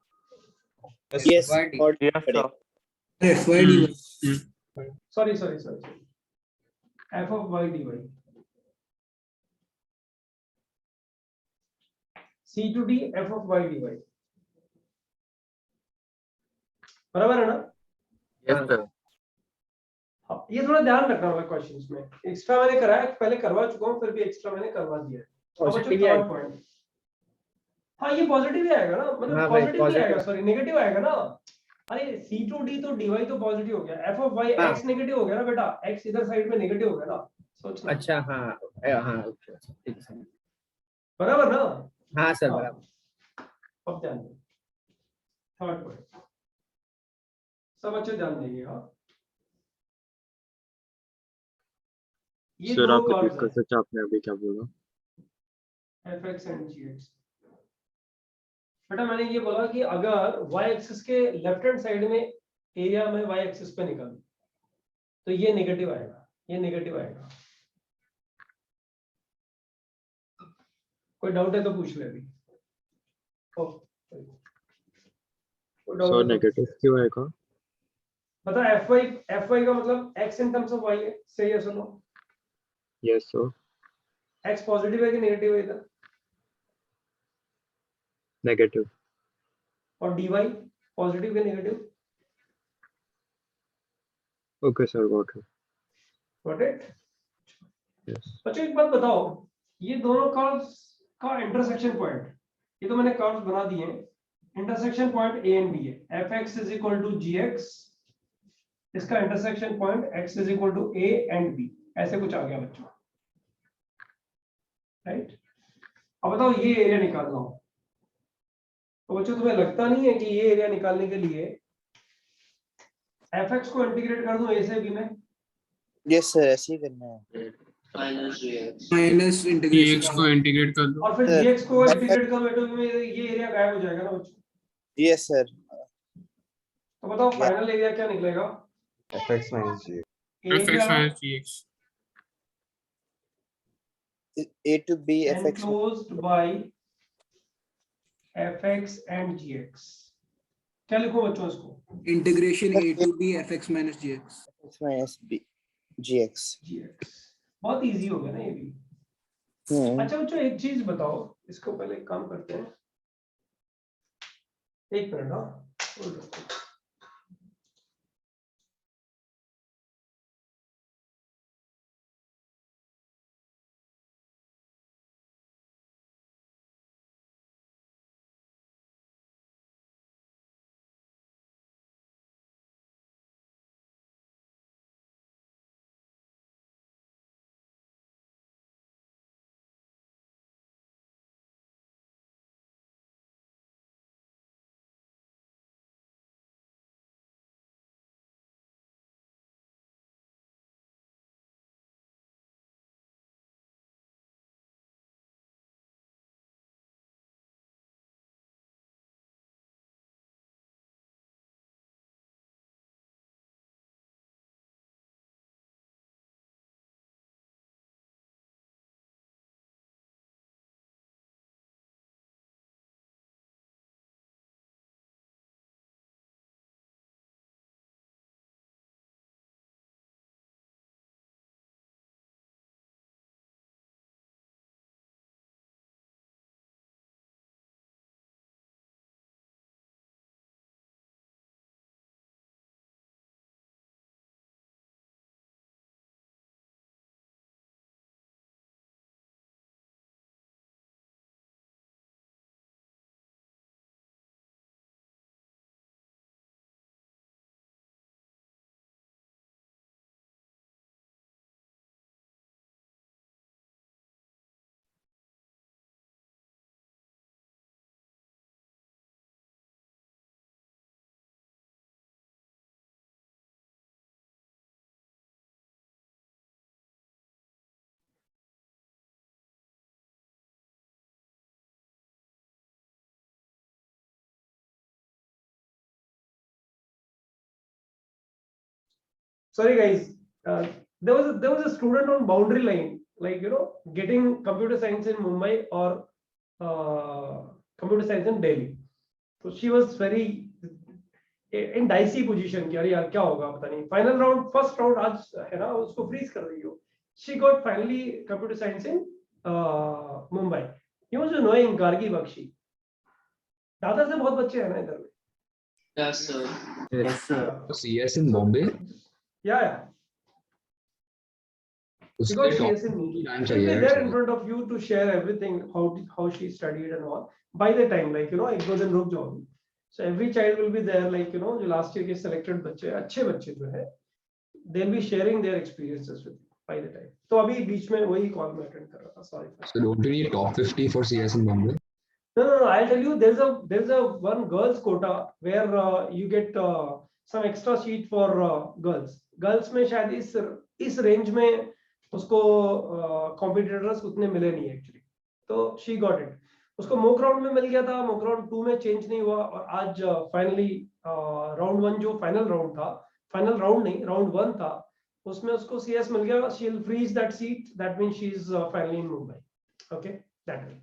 यस और yes sir. F y dy. Sorry f of y dy, c2d f of y dy, बराबर है ना? Yes sir. हाँ, ये थोड़ा ध्यान रखना होगा क्वेश्चंस में, एक्स्ट्रा मैंने कराया, पहले करवा चुका हूँ, फिर भी एक्स्ट्रा मैंने करवा दिया है। अब बच्चों थर्ड पॉइंट, हाँ ये पॉजिटिव ही आएगा ना, मतलब हाँ भाई, पॉजिटिव नहीं positive। आएगा, सॉरी नेगेटिव आएगा ना। अरे c2d तो dy तो पॉजिटिव हो गया, f of y हाँ। x नेगेटिव हो गया ना बेटा, x इधर साइड में नेगेटिव हो गया ना, सोचना। अच्छा हाँ हाँ ओके ठीक है सर। बराबर ना? हाँ सर हाँ। बराबर। अब ध्यान दो, थर्ड पॉइंट सब अच्छे ध्यान देंगे। हाँ ये सर दो आप रिपीट कर्व्स कर हैं, सकते हैं, आपने अभी क्या बोला? fx and gx। बेटा मैंने ये बोला कि अगर y एक्सिस के लेफ्ट हैंड साइड में एरिया में y एक्सिस पे निकल तो ये नेगेटिव आएगा, ये नेगेटिव आएगा। कोई डाउट है तो पूछ ले अभी। कोई डाउट सर है तो नेगेटिव क्यों आएगा? बता। fy का मतलब x in terms of y है, सही है सुनो। Yes sir. x पॉजिटिव है कि नेगेटिव है इधर, नेगेटिव। और dy पॉजिटिव कि negative? Okay sir, got it. Got it? Yes. बच्चों एक बात बताओ, ये दोनों कर्व्स का इंटरसेक्शन पॉइंट, ये तो मैंने कर्व्स बना दिए हैं, intersection point a and b है, fx is equal to gx, इसका intersection point x is equal to a and b, ऐसे कुछ आ गया बच्चों, राइट? अब बताओ ये एरिया निकालना हो तो बच्चों तुम्हें लगता नहीं है कि ये एरिया निकालने के लिए fx को इंटीग्रेट कर दूं a से b में? यस सर, ऐसे ही करना है। Minus dx minus dx integration को इंटीग्रेट कर दो। और फिर सर, gx को इंटीग्रेट करो तो में ये एरिया गायब हो जाएगा ना बच्चों। Yes sir. तो बताओ फाइनल एरिया क्या निकलेगा? fx minus g। fx minus gx a to b fx enclosed by fx and gx, क्या लिखूं बच्चों इसको? Integration a to b fx minus gx। minus b gx। gx बहुत इजी हो गया ना ये भी। अच्छा बच्चों एक चीज बताओ, इसको पहले एक काम करते हैं, एक मिनट। हाँ sorry guys, there was a student on boundary line, like getting computer science in Mumbai or computer science in Delhi. So she was very in dicey position कि अरे यार क्या होगा पता नहीं, फाइनल राउंड फर्स्ट राउंड आज है ना, उसको फ्रीज कर रही हो। she got finally computer science in Mumbai. he was knowing Gargi Bakshi, दादा से बहुत बच्चे हैं ना इधर में। yes sir Yes. CS in Bombay. yeah उसके because she top is in time she'll be चाहिए there in front of you to share everything, how she studied and all by the time, like एक दो दिन रुक जाओ। so every child will be there, like जो last year के selected बच्चे अच्छे बच्चे जो है, they'll be sharing their experiences with you by the time। तो अभी बीच में वही कॉल में अटेंड कर रहा था, sorry So don't you need top 50 for CS in Bombay? no, I'll tell you, there's a one girls quota where you get some extra sheet for girls में शायद इस रेंज में उसको कॉम्पिटिटर्स उतने मिले नहीं एक्चुअली, तो शी गॉट इट। उसको मोक राउंड में मिल गया था, मोक राउंड 2 में चेंज नहीं हुआ, और आज फाइनली राउंड 1 जो फाइनल राउंड था, फाइनल राउंड नहीं राउंड 1 था, उसमें उसको CS मिल गया। She will freeze that seat, that means she is finally in Mumbai. Okay, that way.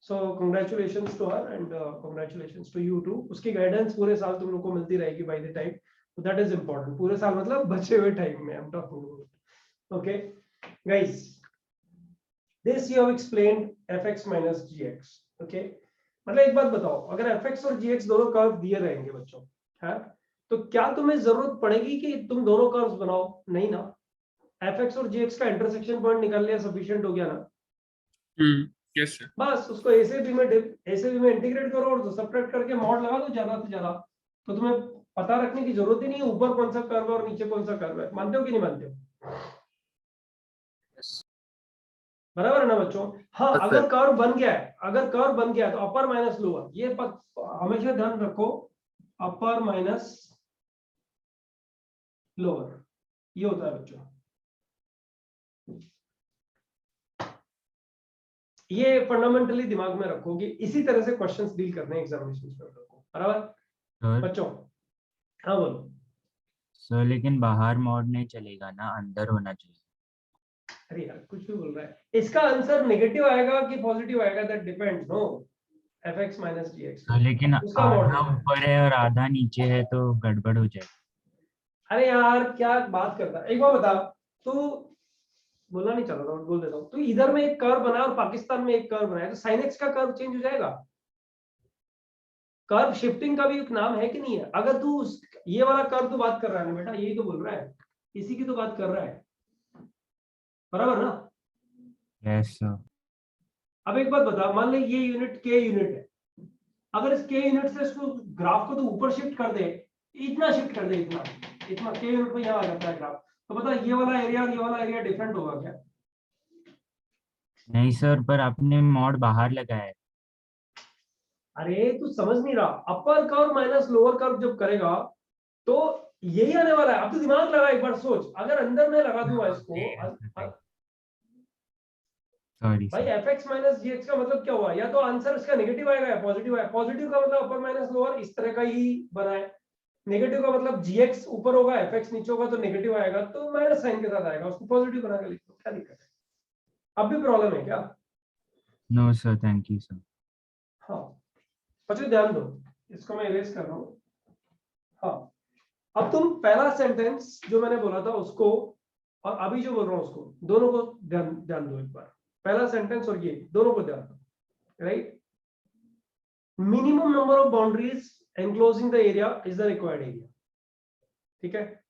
So congratulations to her and congratulations to you too. उसकी guidance पूरे साल तुम लोग को मिलती रहेगी by the time, that is important. पूरे साल मतलब बचे हुए टाइम में, I am talking about. Okay guys, this you have explained fx minus gx. Okay, मतलब एक बात बताओ, अगर fx और gx दोनों कर्व दिए रहेंगे बच्चों, है, तो क्या तुम्हें जरूरत पड़ेगी कि तुम दोनों कर्व्स बनाओ? नहीं ना, fx और gx का इंटरसेक्शन पॉइंट निकाल लिया, सफिशिएंट हो गया ना। Yes sir. बस उसको ए से बी में इंटीग्रेट करो और सब्ट्रैक्ट करके मॉड लगा दो ज्यादा से ज्यादा, तो तुम्हें पता रखने की जरूरत ही नहीं है ऊपर कौन सा कर्व है और नीचे कौन सा कर्व है। मानते हो कि नहीं मानते हो? बराबर है ना बच्चों? हाँ, अगर कर्व बन गया है, तो अपर माइनस लोअर, ये हमेशा ध्यान रखो, अपर माइनस लोअर ये होता है बच्चों। ये फंडामेंटली दिमाग में रखोगे, इसी तरह से क्वेश्चंस डील करने हैं एग्जामिनेशन पेपर को। बराबर बच्चों? हाँ बोलो सर। लेकिन बाहर मोड नहीं चलेगा ना, अंदर होना चाहिए। अरे यार कुछ भी बोल रहा है। इसका आंसर नेगेटिव आएगा कि पॉजिटिव आएगा, that depends no, fx minus gx। तो लेकिन उसका आधा मॉडल ऊपर है और आधा नीचे है तो गड़बड़ हो जाएगी। अरे यार क्या बात करता है, एक बार बता, तू बोलना नहीं चाहता था, बोल देता हूँ। तो इधर में एक कर्व बना और पाकिस्तान में एक कर्व बनाया, तो sin x का कर्व चेंज हो जाएगा। कर्व शिफ्टिंग का भी एक नाम है कि नहीं है? अगर तू ये वाला कर्व तो बात कर रहा है ना बेटा, यही तो बोल रहा है, इसी की तो बात कर रहा है, बराबर ना? Yes sir. अब एक बात बता, मान ले ये यूनिट k यूनिट है, अगर इस k यूनिट से इसको ग्राफ को तो ऊपर शिफ्ट कर दे, इतना शिफ्ट कर दे, इतना k यूनिट पे यहाँ आ जाता है ग्राफ, तो बता ये वाला एरिया डिफरेंट होगा क्या? नहीं सर, पर आपने मोड बाहर लगाया है। अरे तू समझ नहीं रहा, upper curve minus lower curve जब करेगा तो यही आने वाला है। अब तो दिमाग लगा, एक बार सोच, अगर अंदर में लगा दूंगा इसको, सॉरी भाई सर। fx माइनस gx का मतलब क्या हुआ? या तो आंसर इसका नेगेटिव आएगा या पॉजिटिव आएगा। पॉजिटिव का मतलब अपर माइनस लोअर इस तरह का ही बना है, नेगेटिव का मतलब gx ऊपर होगा fx नीचे होगा तो नेगेटिव आएगा, तो माइनस साइन के साथ आएगा, उसको पॉजिटिव बना के लिख दो, क्या दिक्कत है? अब भी प्रॉब्लम है क्या? No sir, thank you sir. हाँ बच्चों ध्यान दो, इसको मैं इरेज कर रहा हूँ। हाँ, अब तुम पहला सेंटेंस जो मैंने बोला था उसको और अभी जो बोल रहा हूँ उसको, दोनों को ध्यान दो एक बार। पहला सेंटेंस और ये दोनों को ध्यान दो, right? Minimum number of boundaries enclosing the area is the required area, ठीक है?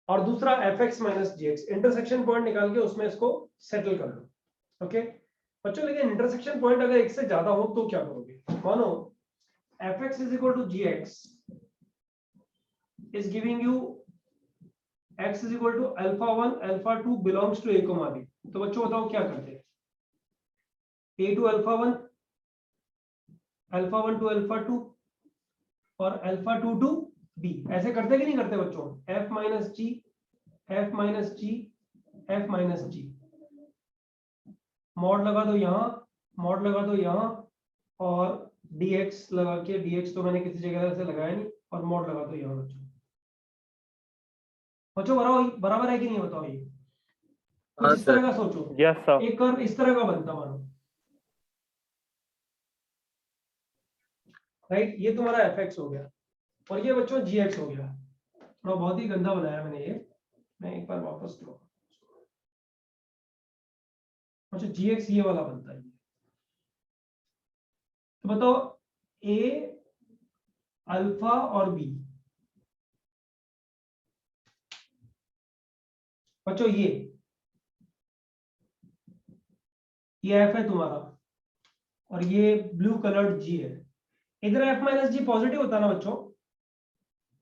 और दूसरा fx minus gx, intersection point निकाल के उसमें इसको सेटल कर लो, ओके बच्चों? लेकिन इंटरसेक्शन पॉइंट अगर एक से ज्यादा हो तो क्या करोगे? मानो fx is equal to gx is giving you x is equal to alpha 1 alpha 2 belongs to a comma b, तो बच्चों बताओ क्या करते हैं? a to alpha 1 to alpha 2 और alpha 2 to b, ऐसे करते कि नहीं करते बच्चों? f minus g f minus g f minus g, mod लगा दो यहाँ, मॉड लगा दो यहाँ, और dx लगा के, dx तो मैंने किसी जगह से लगाया नहीं, और मॉड लगा दो यहाँ बच्चों। बच्चों बराबर है कि नहीं बताओ? ये कुछ इस तरह का सोचो। Yes sir. एक कर्व इस तरह का बनता मानो, राइट? ये तुम्हारा fx हो गया और ये बच्चों gx हो गया। थोड़ा बहुत ही गंदा बनाया मैंने ये, मैं एक बार वापस करूँ। अच्छा gx ये वाला बनता है, तो बताओ a अल्फा और b, बच्चों ये f है तुम्हारा और ये ब्लू कलर्ड g है। इधर f माइनस g पॉजिटिव होता ना बच्चों?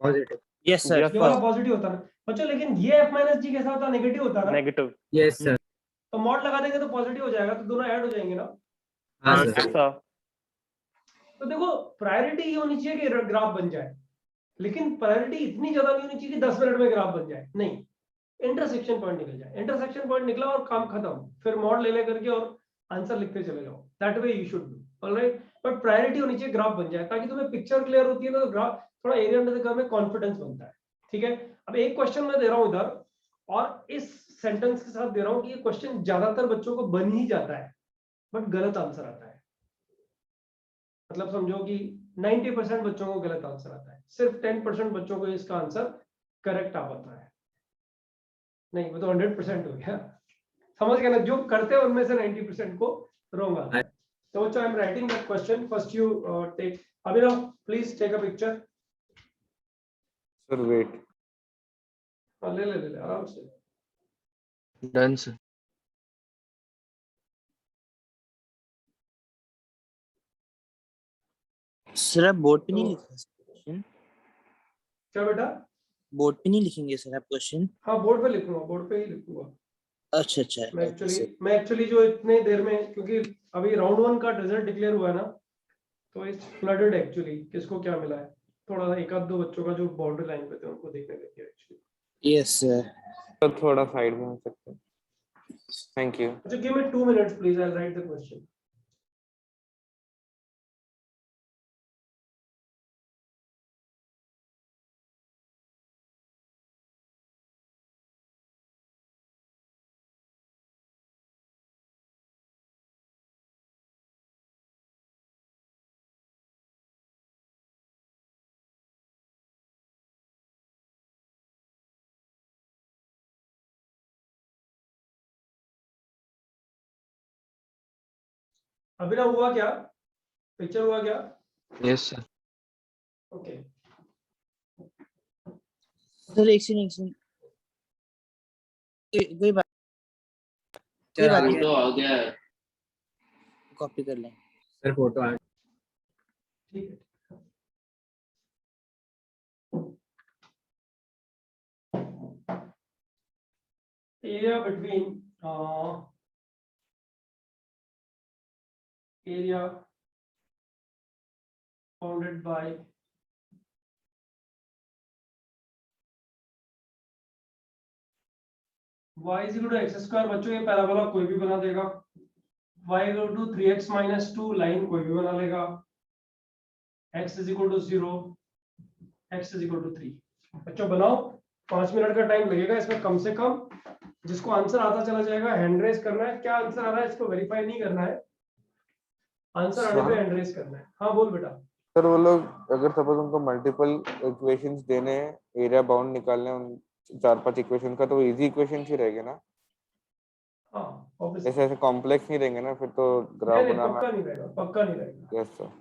पॉजिटिव। Yes sir. ये वाला पॉजिटिव होता ना बच्चों, लेकिन ये f माइनस g कैसा होता? नेगेटिव होता ना? नेगेटिव। Yes sir. तो मॉड लगा देंगे तो पॉजिटिव हो जाएगा, तो दोनों ऐड हो जाएंगे ना? हाँ हाँ, सर। सर। तो देखो प्रायोरिटी ये होनी चाहिए कि ग्राफ बन जाए, लेकिन प्रायोरिटी इतनी ज्यादा नहीं होनी चाहिए कि 10 मिनट में ग्राफ बन जाए, नहीं। इंटरसेक्शन पॉइंट निकल जाए, इंटरसेक्शन पॉइंट निकला और काम खत्म, फिर मॉड ले करके और आंसर लिखते चले जाओ। That way you should do, alright? But priority होनी चाहिए ग्राफ बन जाए, ताकि तुम्हें पिक्चर क्लियर होती है ना, तो ग्राफ थोड़ा एरिया अंडर द कर्व में कॉन्फिडेंस बनता है, ठीक है? अब एक क्वेश्चन मैं दे रहा हूं इधर, और इस सेंटेंस के साथ दे रहा हूं कि ये क्वेश्चन ज्यादातर बच्चों को बन ही जाता है, बट गलत आंसर आता है। मतलब समझो कि 90% बच्चों को गलत आंसर आता है, सिर्फ 10% बच्चों को इसका आंसर करेक्ट आ पाता है। नहीं वो तो 100% हो गया, समझ गए ना, जो करते हैं उनमें से 90% को रॉन्ग आता है। So I am writing that question. First you take Abhinav, please take a picture. Sir wait ले ले ले ले आराम से। Done sir. सर आप बोर्ड पे नहीं तो- लिखा क्वेश्चन? क्या बेटा? बोर्ड पे नहीं लिखेंगे सर आप क्वेश्चन? हाँ बोर्ड पे लिखूंगा, बोर्ड पे ही लिखूंगा। अच्छा अच्छा मैं एक्चुअली जो इतने देर में, क्योंकि अभी राउंड 1 का रिजल्ट डिक्लेयर हुआ है ना, तो इट्स फ्लडेड एक्चुअली किसको क्या मिला है। थोड़ा सा एक आध दो बच्चों का जो बॉर्डर लाइन पे थे उनको देखने लग गया एक्चुअली। Yes sir. तो थोड़ा साइड में हो सकते हैं। Thank you. अच्छा give me 2 minutes please, I will write the question. अभी ना हुआ क्या, पिक्चर हुआ क्या? Yes sir. ओके सर एक सेकंड कोई बात सर आ फोटो गया। आ गया है। कॉपी कर लें। सर फोटो आ ठीक है। area between area bounded by y is equal to x square। बच्चों ये पैराबोला कोई भी बना देगा। y equal to 3x minus 2 line कोई भी बना लेगा। x is equal to 0, x is equal to 3। बच्चों बनाओ, 5 मिनट का टाइम लगेगा इसमें कम से कम। जिसको आंसर आता चला जाएगा, हैंड रेस करना है। क्या आंसर आ रहा है इसको वेरीफाई नहीं करना है, आंसर आने पे हैंड रेस करना है। हाँ बोल बेटा। सर वो लोग अगर सपोज उनको मल्टीपल इक्वेशंस देने हैं, एरिया बाउंड निकालने हैं उन 4-5 इक्वेशन का, तो वो इजी इक्वेशन ही रहेंगे ना। हाँ ऑब्वियसली ऐसे ऐसे कॉम्प्लेक्स नहीं रहेंगे ना, फिर तो ग्राफ बनाना। पक्का नहीं रहेगा, पक्का नहीं रहेगा। Yes sir.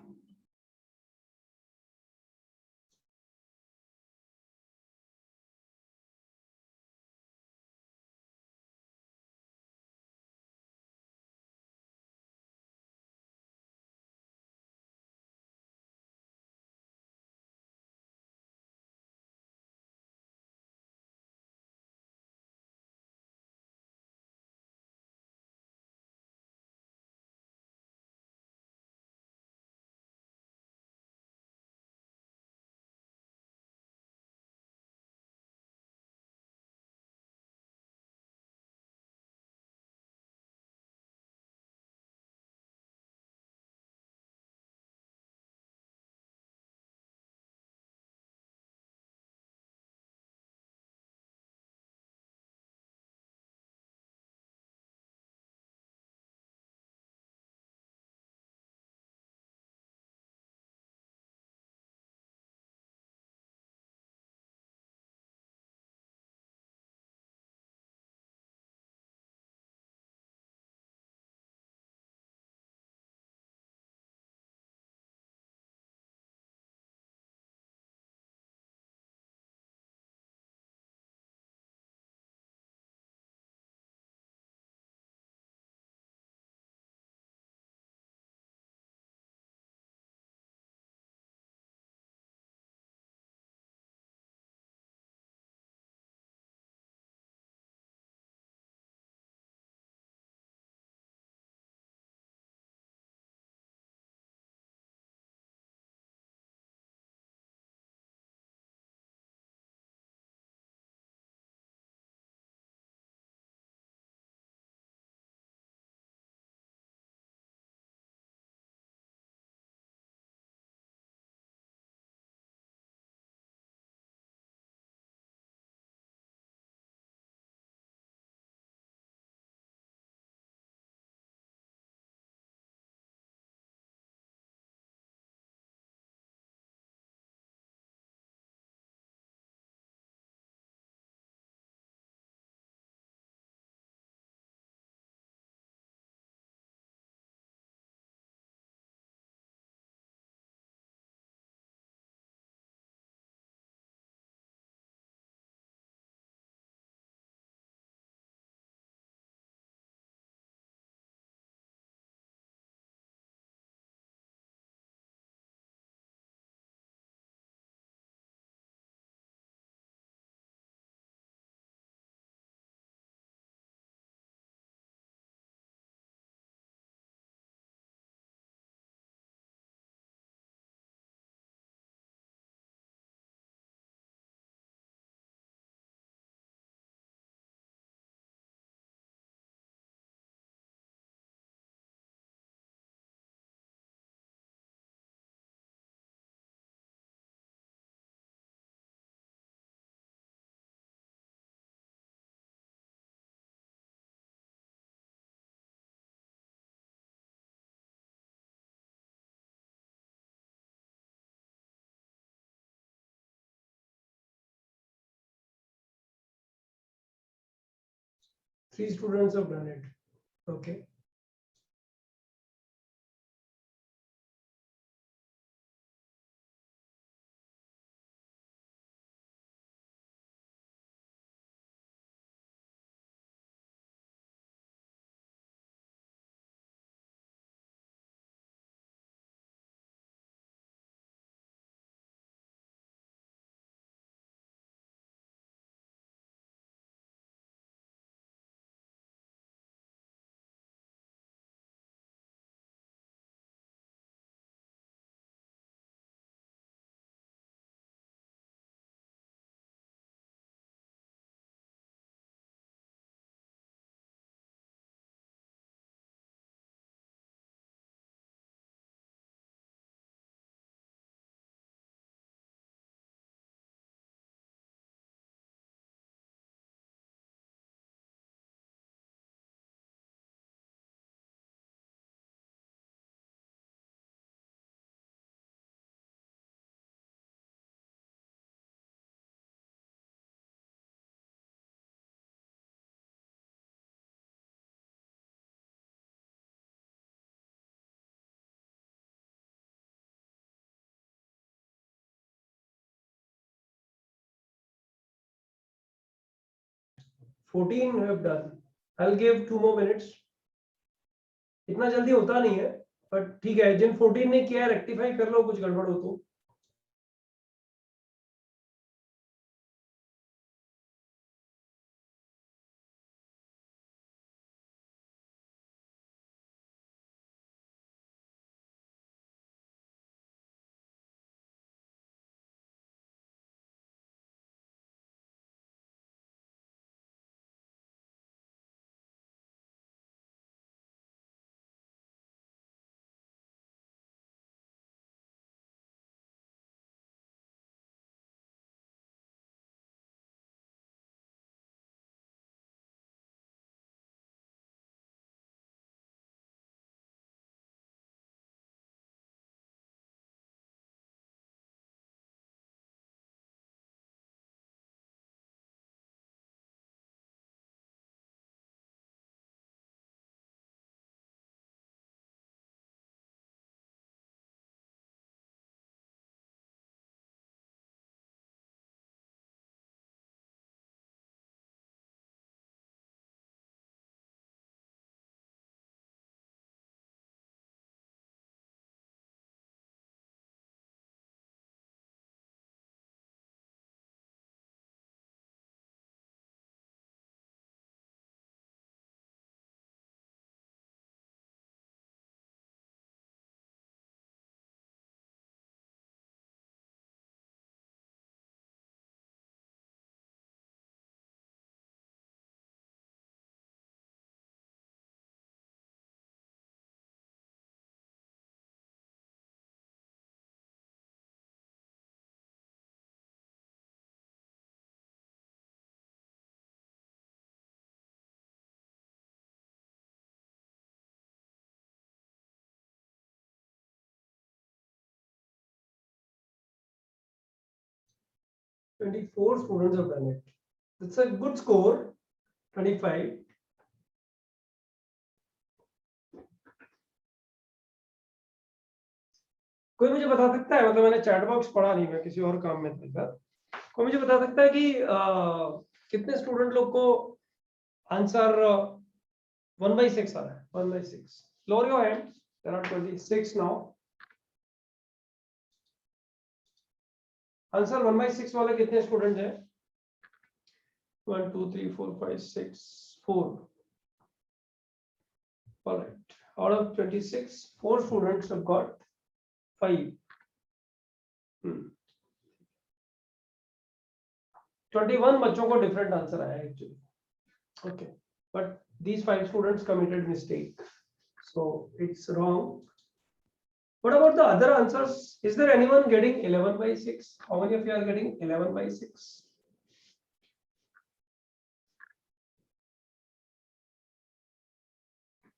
3 students have done it. Okay. Fourteen have done. I'll give 2 more minutes. इतना जल्दी होता नहीं है, but ठीक है, जिन 14 ने किया रेक्टिफाई कर लो, कुछ गड़बड़ हो तो। Twenty-four students have done it. That's a good score. 25. कोई मुझे बता सकता है, मतलब मैंने चैट बॉक्स पढ़ा नहीं, मैं किसी और काम में था। कोई मुझे बता सकता है कि कितने स्टूडेंट लोग को आंसर 1/6 आ रहा है? 1/6. Lower your hand. There are 26 now. Answer 1/6 वाले कितने स्टूडेंट हैं? 1 2 3 4 5 6 4. All right. Out of 26, 4 students have got 5. 21 बच्चों को different answer आया actually. Okay, but these 5 students committed mistake, so it's wrong. What about the other answers? Is there anyone getting 11/6? How many of you are getting 11/6?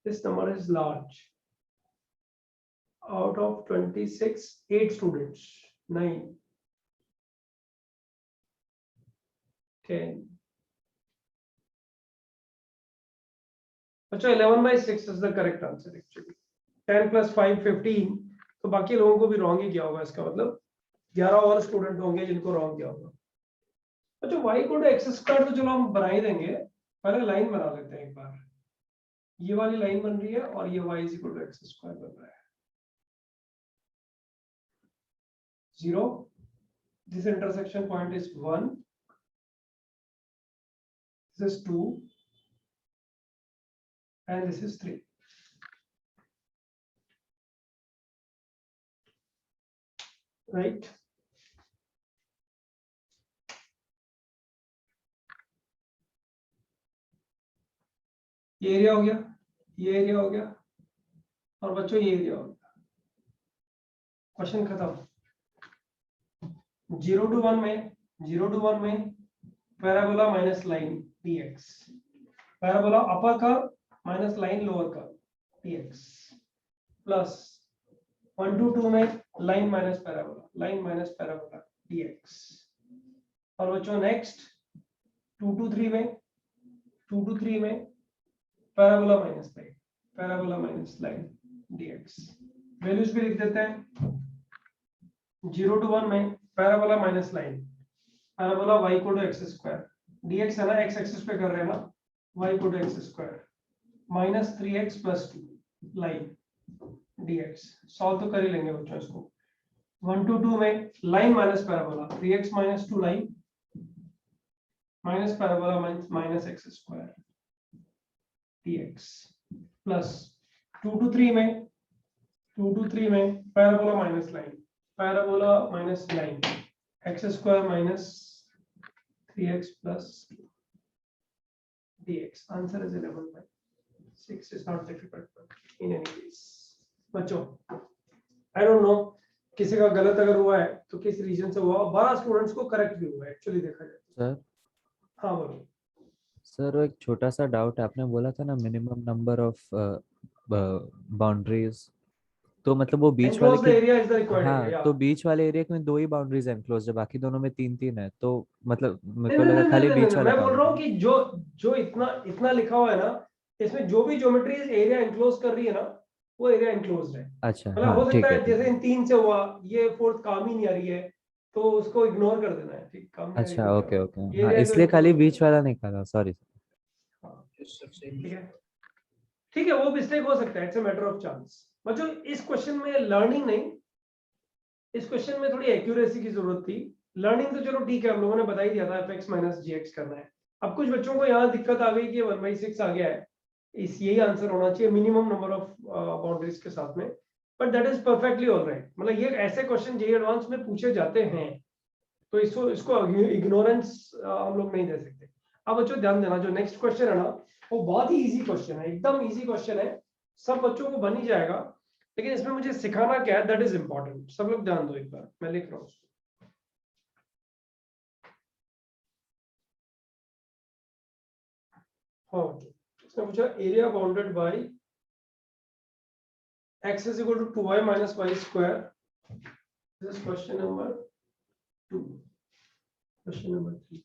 This number is large. Out of 26, 8 students, 9, 10, अच्छा 11/6 is the correct answer actually. 10 + 5 15, तो बाकी लोगों को भी wrong ही किया होगा, इसका मतलब 11 और स्टूडेंट होंगे जिनको रॉन्ग किया होगा। अच्छा y = x² तो चलो हम बना ही देंगे, पहले लाइन बना लेते हैं एक बार। ये वाली लाइन बन रही है और ये y = x² बन रहा है। 0, this intersection point is 1, this is 2, and this is 3. Right? ये एरिया हो गया, ये एरिया हो गया, और बच्चों ये एरिया हो गया। क्वेश्चन खत्म। 0 to 1 में parabola minus line dx, parabola upper curve minus line lower curve dx, plus 1 to 2 में लाइन माइनस पैराबोला dx, और बच्चों नेक्स्ट 2 to 3 में parabola minus line dx। Values भी लिख देते हैं। 0 to 1 में parabola minus line, parabola y = x², dx है ना, x एक्सिस पे कर रहे हैं ना, y = x² minus 3x + 2 line dx। Solve तो कर ही लेंगे बच्चों इसको। 1 to 2 में line minus parabola 3x - 2 line minus parabola minus x² dx, plus 2 to 3 में parabola minus line x² minus 3x + 2 dx। Answer is 11/6। Is not difficult in any case. बच्चों I don't know किसी का गलत अगर हुआ है तो किस रीजन से हुआ, 12 स्टूडेंट्स को करेक्ट भी हुआ है एक्चुअली देखा जाए। सर हाँ बोलो। सर एक छोटा सा डाउट है, आपने बोला था ना मिनिमम नंबर ऑफ बाउंड्रीज, तो मतलब वो बीच वाले एनक्लोज्ड के, एरिया इज द रिक्वायर्ड हाँ एरिया। तो बीच वाले एरिया में 2 ही बाउंड्रीज एनक्लोज्ड है, बाकी दोनों में 3-3 है, तो मतलब मेरे को लगा खाली बीच वाला मैं बोल रहा हूँ बाउंड्री। कि जो इतना लिखा हुआ है ना, इसमें जो भी ज्योमेट्री एरिया एनक्लोज कर रही है ना, वो एरिया एनक्लोज्ड है। अच्छा मतलब हाँ हो ठीक सकता है है जैसे इन 3 से हुआ, ये 4th काम ही नहीं आ रही है, तो उसको इग्नोर कर देना है। ठीक, काम नहीं आ रही अच्छा तो ओके क्या, ओके, हाँ एरिया तो इसलिए खाली enclosed बीच वाला निकाला, सॉरी। हाँ, ठीक है वो मिस्टेक हो सकता है, it's a matter of chance. बच्चों इस क्वेश्चन में लर्निंग नहीं, इस क्वेश्चन में थोड़ी एक्यूरेसी की जरूरत थी। लर्निंग तो चलो ठीक है, हम लोगों ने बता ही दिया था fx - gx करना है। अब कुछ बच्चों को यहाँ दिक्कत आ गई कि 1/6 आ गया है, इस यही आंसर होना चाहिए मिनिमम नंबर ऑफ बाउंड्रीज के साथ में, but that is perfectly alright. मतलब ये ऐसे क्वेश्चन जेईई एडवांस में पूछे जाते हैं, तो इसको इग्नोरेंस हम लोग नहीं दे सकते। अब बच्चों ध्यान देना, जो नेक्स्ट क्वेश्चन है ना, वो बहुत ही इजी क्वेश्चन है, एकदम इजी क्वेश्चन है, सब बच्चों को बन ही जाएगा, लेकिन इसमें मुझे सिखाना क्या है दैट इज इंपॉर्टेंट। सब लोग ध्यान दो एक बार, मैं लिख रहा हूँ। हाँ इसमें पूछा area bounded by x is equal to 2y minus y square. This is question number 2. Question number 3.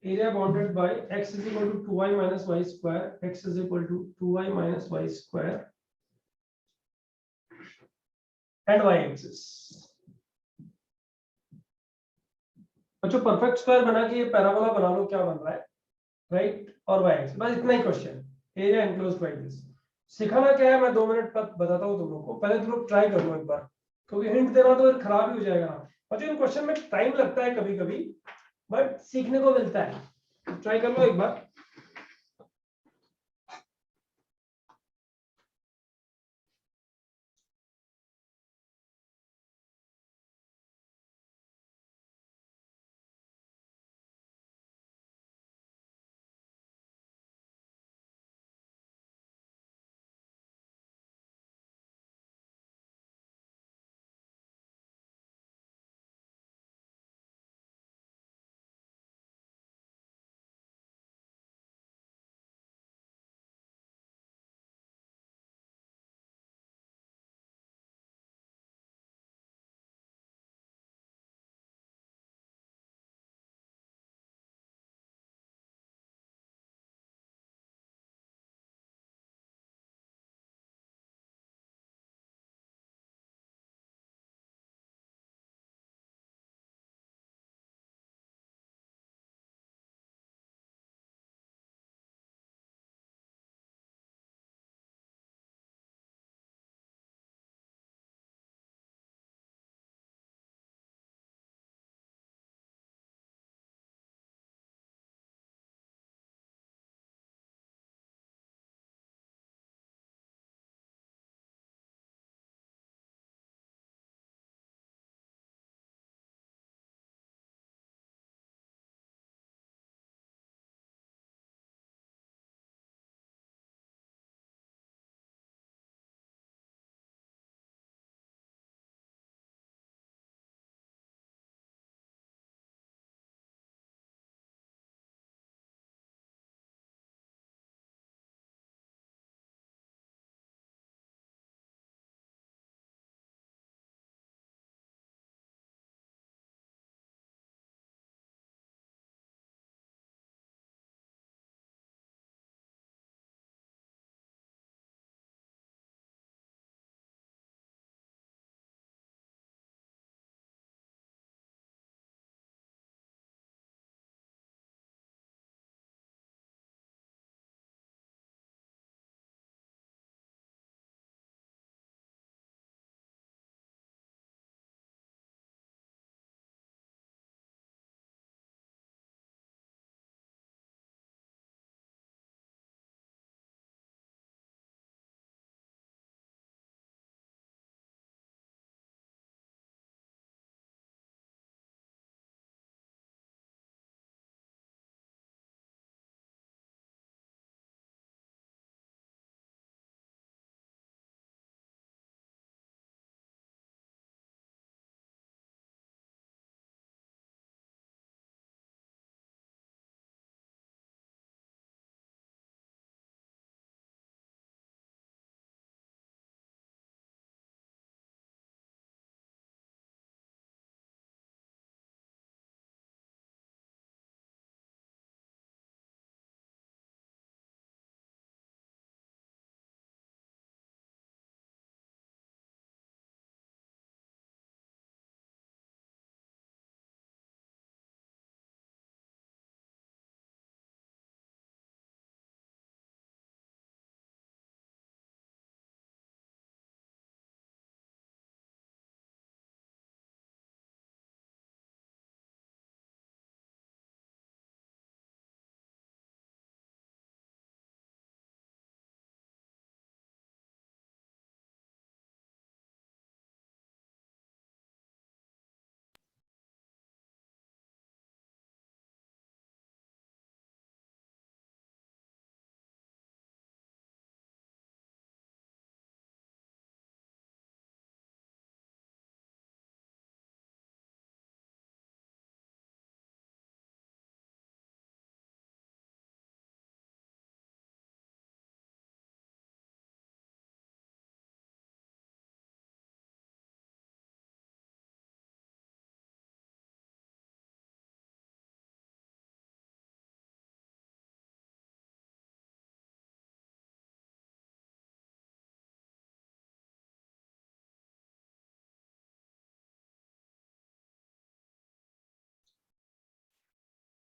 Area bounded by x is equal to 2y minus y square. X is equal to 2y minus y square and y axis. बच्चों perfect square बना के ये parabola बना लो, क्या बन रहा है, right, और y axis। बस इतना ही question. Area enclosed by this. सिखाना क्या है मैं 2 मिनट तक बताता हूँ तुम लोग को, पहले तुम लोग ट्राई कर लो एक बार, क्योंकि हिंट देना तो खराब ही हो जाएगा। बच्चों इन क्वेश्चन में टाइम लगता है कभी कभी, बट सीखने को मिलता है। ट्राई कर लो एक बार।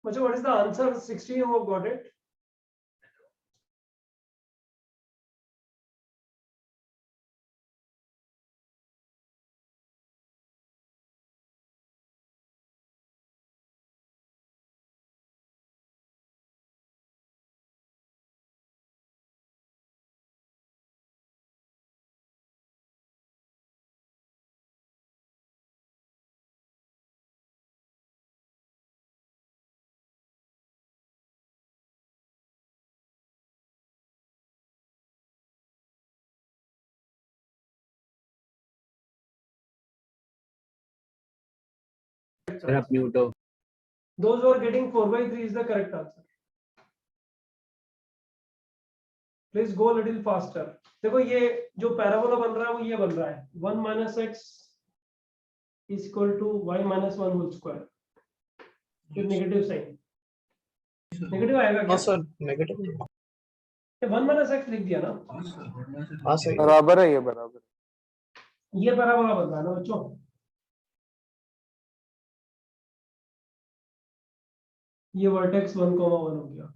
बच्चों what is the answer 16 you got it sir आप म्यूट हो। those who are getting 4/3 is the correct answer. Please go a little faster. देखो ये जो पैराबोला बन रहा है वो ये बन रहा है 1 minus x is equal to y minus 1 whole square with negative sign. Negative आएगा क्या? सर नेगेटिव 1 minus x लिख दिया ना? हाँ सही बराबर है, ये बराबर है। ये पैराबोला बन रहा है ना बच्चों? ये वर्टेक्स 1, 1 हो गया,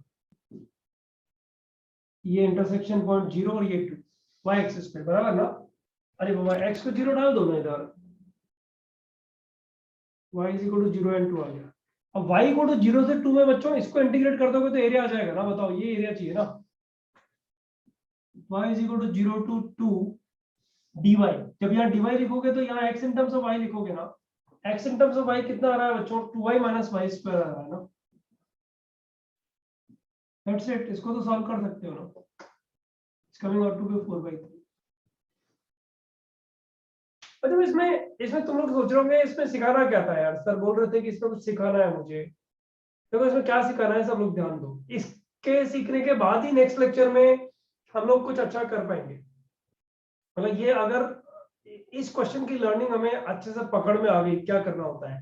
ये इंटरसेक्शन पॉइंट 0 और ये 2 y एक्सिस पे बराबर ना? अरे बाबा x को 0 डाल दो ना इधर, y is equal to 0 and 2 आ गया। अब y इक्वल टू 0 से 2 में बच्चों इसको इंटीग्रेट कर दोगे तो एरिया आ जाएगा ना? बताओ, ये एरिया चाहिए ना? y is equal to 0 to 2 dy। जब यहाँ dy लिखोगे तो यहाँ x in terms of y लिखोगे ना? x in terms of y कितना आ रहा है बच्चों? 2y minus y square आ रहा है ना? That's it, इसको तो सॉल्व कर सकते हो ना? It's coming out to be 4/3। मतलब इसमें तुम लोग सोच रहे होंगे इसमें सिखाना क्या था यार? सर बोल रहे थे कि इसमें कुछ सिखाना है मुझे। देखो इसमें क्या सिखाना है सब लोग ध्यान दो। इसके सीखने के बाद ही नेक्स्ट लेक्चर में हम लोग कुछ अच्छा कर पाएंगे। मतलब ये अगर इस क्वेश्चन की लर्निंग हमें अच्छे से पकड़ में आ गई क्या करना होता है,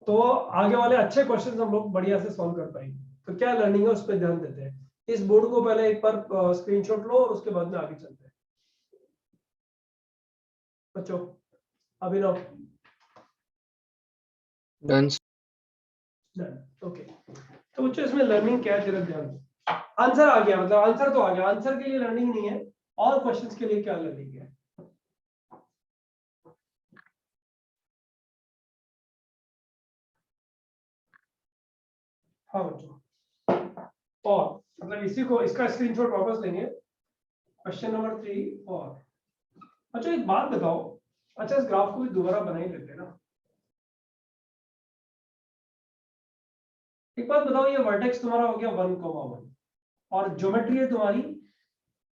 तो आगे वाले अच्छे क्वेश्चन हम लोग बढ़िया से सॉल्व कर पाएंगे। तो क्या लर्निंग है उस पर ध्यान देते हैं। इस बोर्ड को पहले एक बार स्क्रीनशॉट लो और उसके बाद में आगे चलते हैं बच्चों। अभिनव डन। ओके, तो बच्चों इसमें लर्निंग क्या है जरा ध्यान दो। आंसर आ गया, मतलब आंसर तो आ गया, आंसर के लिए लर्निंग नहीं है, और क्वेश्चंस के लिए क्या लर्निंग है? हाँ बच्चों, और मतलब इसी को इसका स्क्रीनशॉट वापस लेंगे। क्वेश्चन नंबर 3 और अच्छा एक बात बताओ, अच्छा इस ग्राफ को भी दोबारा बना ही लेते हैं ना। एक बात बताओ, ये वर्टेक्स तुम्हारा हो गया 1, 1 और ज्योमेट्री है तुम्हारी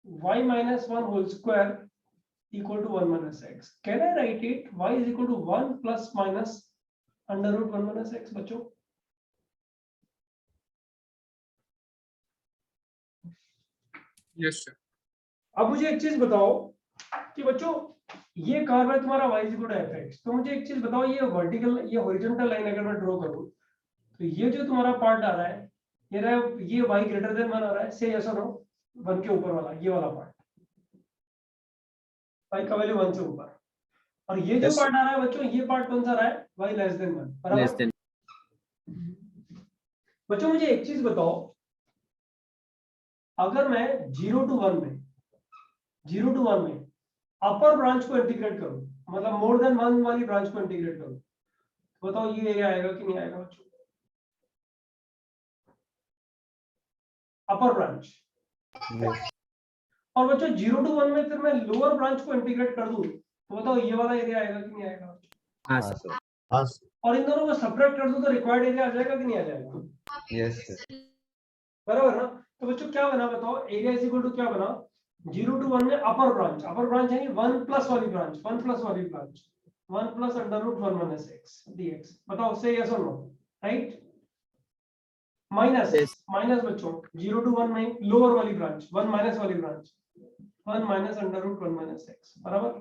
y minus 1 whole square equal to 1 minus x. Can I write it y is equal to 1 plus minus under root 1 minus x बच्चों? Yes, sir. अब मुझे एक चीज बताओ कि बच्चों ये कर्व है तुम्हारा y is equal to fx, तो मुझे एक चीज बताओ, ये वर्टिकल ये हॉरिजॉन्टल लाइन अगर मैं ड्रॉ करूं तो ये जो तुम्हारा पार्ट आ रहा है ये y ग्रेटर देन 1 आ रहा है, से यस और नो? 1 के ऊपर वाला ये वाला पार्ट y का वैल्यू 1 से ऊपर, और ये जो पार्ट आ रहा है बच्चों ये पार्ट कौन सा आ रहा है? y लेस देन 1 बराबर। बच्चों मुझे एक चीज बताओ, अगर मैं 0 to 1 में अपर ब्रांच को इंटीग्रेट करूं, मतलब मोर देन 1 वाली ब्रांच को इंटीग्रेट करूं, तो बताओ ये एरिया आएगा कि नहीं आएगा बच्चों? अपर ब्रांच। और बच्चों 0 to 1 में फिर मैं लोअर ब्रांच को इंटीग्रेट कर दूं तो बताओ ये वाला एरिया आएगा कि नहीं आएगा? हाँ सर। और इन दोनों को सब्ट्रैक्ट कर दूं तो रिक्वायर्ड एरिया आ जाएगा कि नहीं आ जाएगा? Yes sir. बराबर ना? तो बच्चों क्या बना बताओ, एरिया इज इक्वल टू क्या बना? 0 to 1 में अपर ब्रांच यानी 1 प्लस वाली branch 1 plus under root 1 minus x dx। बताओ से यस और नो? राइट। माइनस बच्चों 0 to 1 में लोअर वाली ब्रांच 1 माइनस वाली branch 1 minus under root 1 minus x बराबर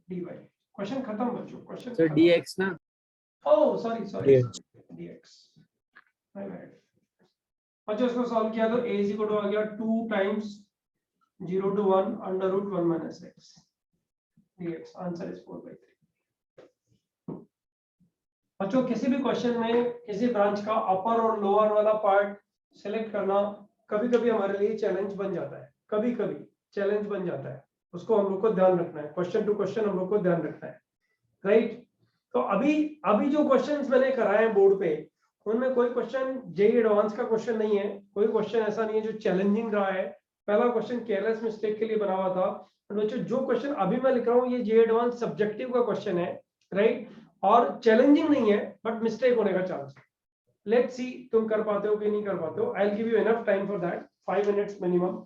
dy। क्वेश्चन खत्म बच्चों, क्वेश्चन सर dx ना? Oh sorry dx my bad. बच्चों इसको सॉल्व किया तो a इज इक्वल टू आ गया 2 times 0 to 1 under root 1 minus x dx। Answer is 4/3 बच्चों किसी भी क्वेश्चन में किसी ब्रांच का अपर और लोअर वाला पार्ट सिलेक्ट करना कभी कभी हमारे लिए चैलेंज बन जाता है, कभी कभी चैलेंज बन जाता है, उसको हम लोग को ध्यान रखना है, क्वेश्चन टू क्वेश्चन हम लोग को ध्यान रखना है, राइट। तो अभी अभी जो क्वेश्चंस मैंने कराए हैं बोर्ड पे, उनमें कोई क्वेश्चन जेई एडवांस का क्वेश्चन नहीं है, कोई क्वेश्चन ऐसा नहीं है जो चैलेंजिंग रहा है। पहला क्वेश्चन केयरलेस मिस्टेक के लिए बना हुआ था। बच्चों जो क्वेश्चन अभी मैं लिख रहा हूँ ये जेई एडवांस सब्जेक्टिव का क्वेश्चन है, राइट, और चैलेंजिंग नहीं है बट मिस्टेक होने का चांस है। लेट्स सी तुम कर पाते हो कि नहीं कर पाते हो। I will give you enough time for that, 5 minutes minimum.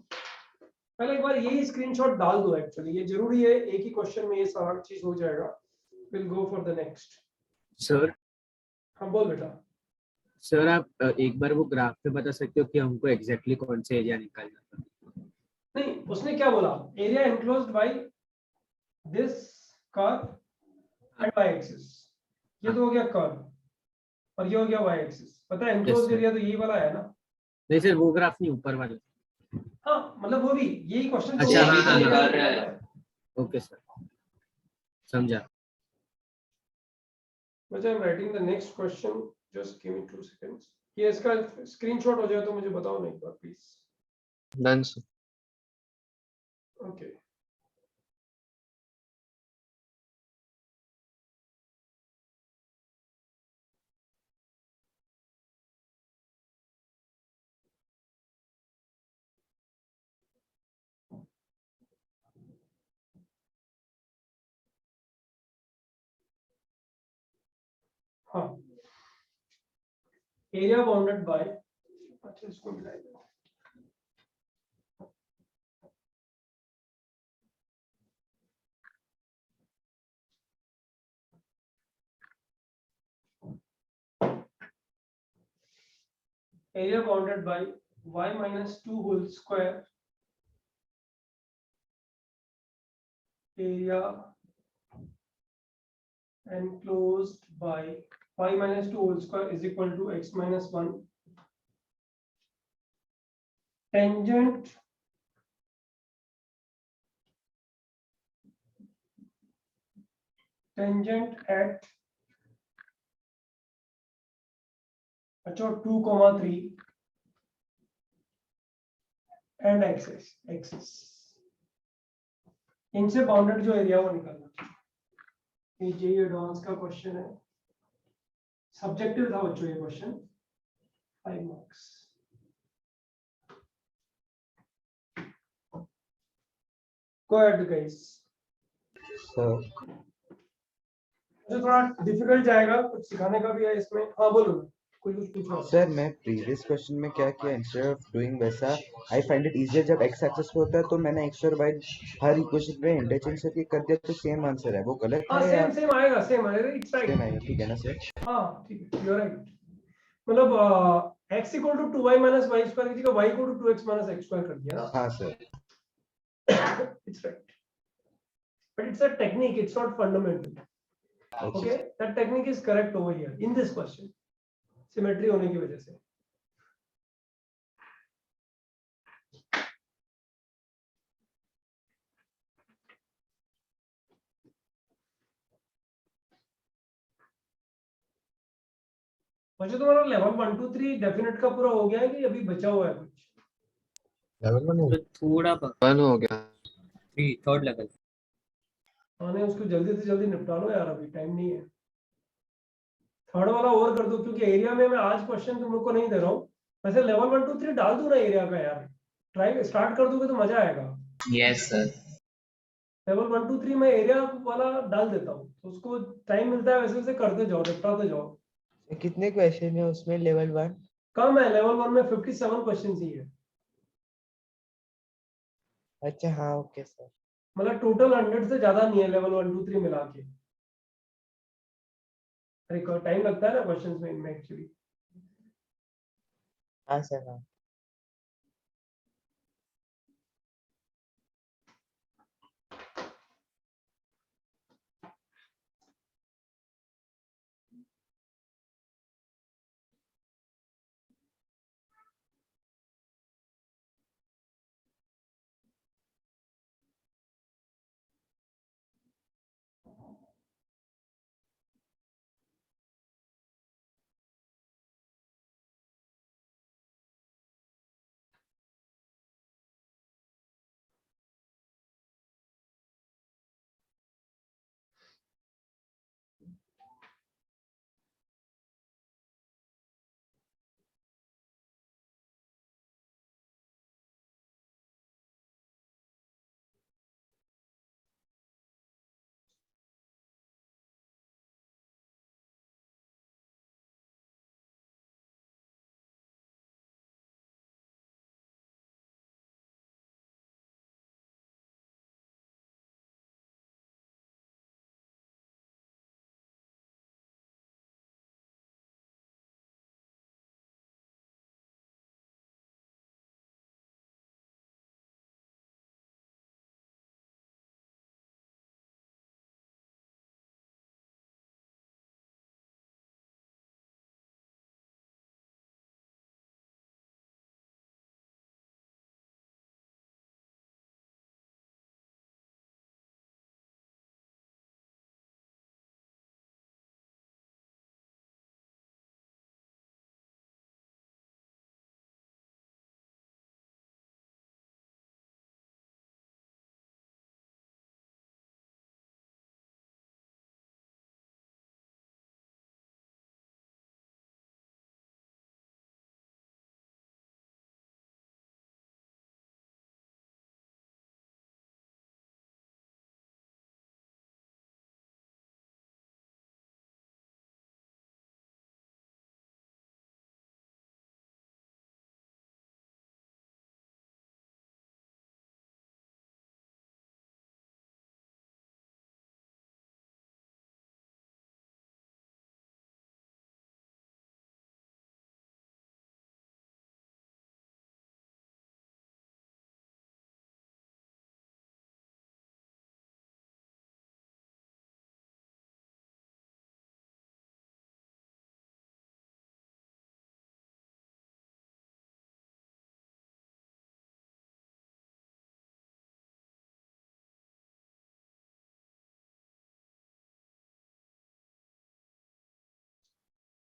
पहले एक बार यही स्क्रीनशॉट डाल दो, एक्चुअली ये जरूरी है, एक ही क्वेश्चन में ये सारा चीज हो जाएगा। Will go for the next. Sir हाँ बोल बेटा। सर आप एक बार वो ग्राफ पे बता सकते हो कि हमको एग्जैक्टली कौन सा एरिया निकालना था? नहीं, उसने क्या बोला, area enclosed by this curve and y axis. ये तो हो गया कर्व और ये हो गया वाई एक्सिस। पता है एनक्लोज्ड sir. एरिया तो यही वाला है ना? नहीं सर वो ग्राफ नहीं, ऊपर वाला। हाँ मतलब वो भी यही क्वेश्चन। अच्छा, हाँ, हाँ, हाँ। कर रहा है। ओके सर, समझा। बच्चा I am writing the next question, just give me 2 seconds. ये इसका स्क्रीनशॉट हो जाए तो मुझे बताओ ना एक बार प्लीज। Done sir. ओके हाँ, एरिया बाउंडेड बाय, अच्छा इसको मिलाइए। area bounded by y minus 2 whole square, area enclosed by y minus 2 whole square is equal to x minus 1, tangent at अच्छा 2,3 एंड एक्सिस इनसे बाउंडेड जो area वो निकालना। ये JEE advance का क्वेश्चन है, सब्जेक्टिव था बच्चों ये question, 5 marks. Go ahead guys. Sir मुझे थोड़ा डिफिकल्ट जाएगा, कुछ सिखाने का भी है इसमें। हाँ बोलो, कोई कुछ पूछो। सर मैं प्रीवियस क्वेश्चन में क्या किया, इंस्टेड ऑफ डूइंग वैसा आई फाइंड इट इजियर जब एक्स एक्सिस पे होता है तो मैंने एक्स और वाई हर इक्वेशन पे इंटरचेंज करके कर दिया तो सेम आंसर है, वो गलत हाँ है या सेम सेम आएगा, सेम आएगा, इट्स सेम राइट। आएगा? ठीक है ना सर? हाँ ठीक है, यू आर राइट। मतलब x equal to 2y minus y square की जगह y equal to 2x minus x square कर दिया ना? हाँ sir. It's right, but it's a technique, it's not fundamental. Okay, that technique is correct over here in this question, symmetry होने की वजह से। मुझे तुम्हारा लेवल 1 2 3 डेफिनेट का पूरा हो गया है कि अभी बचा हुआ है कुछ? लेवल 1 हो तो थोड़ा वन हो गया। 3 थर्ड लेवल। हाँ उसको जल्दी से जल्दी निपटा लो यार, अभी टाइम नहीं है। थर्ड वाला ओवर कर दो, क्योंकि एरिया में मैं आज क्वेश्चन तुम लोग को नहीं दे रहा हूँ। वैसे लेवल 1 2 3 डाल दो ना एरिया का यार, ट्राई स्टार्ट कर दोगे तो मजा आएगा। Yes sir. लेवल 1 2 3 में एरिया वाला डाल देता हूँ, तो उसको टाइम मिलता है वैसे वैसे करते जाओ, निपटाते जाओ। कितने क्वेश्चन है उसमें लेवल 1? कम है, लेवल 1 में 57 क्वेश्चन ही है। अच्छा हाँ ओके सर। मतलब टोटल 100 से ज्यादा नहीं है लेवल 1 2 3 मिला के। अरे टाइम लगता है ना क्वेश्चंस में इनमें एक्चुअली। हाँ सर हाँ।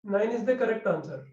9 is the correct answer.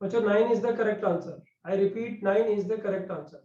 Bachcho, 9 is the correct answer. I repeat, 9 is the correct answer.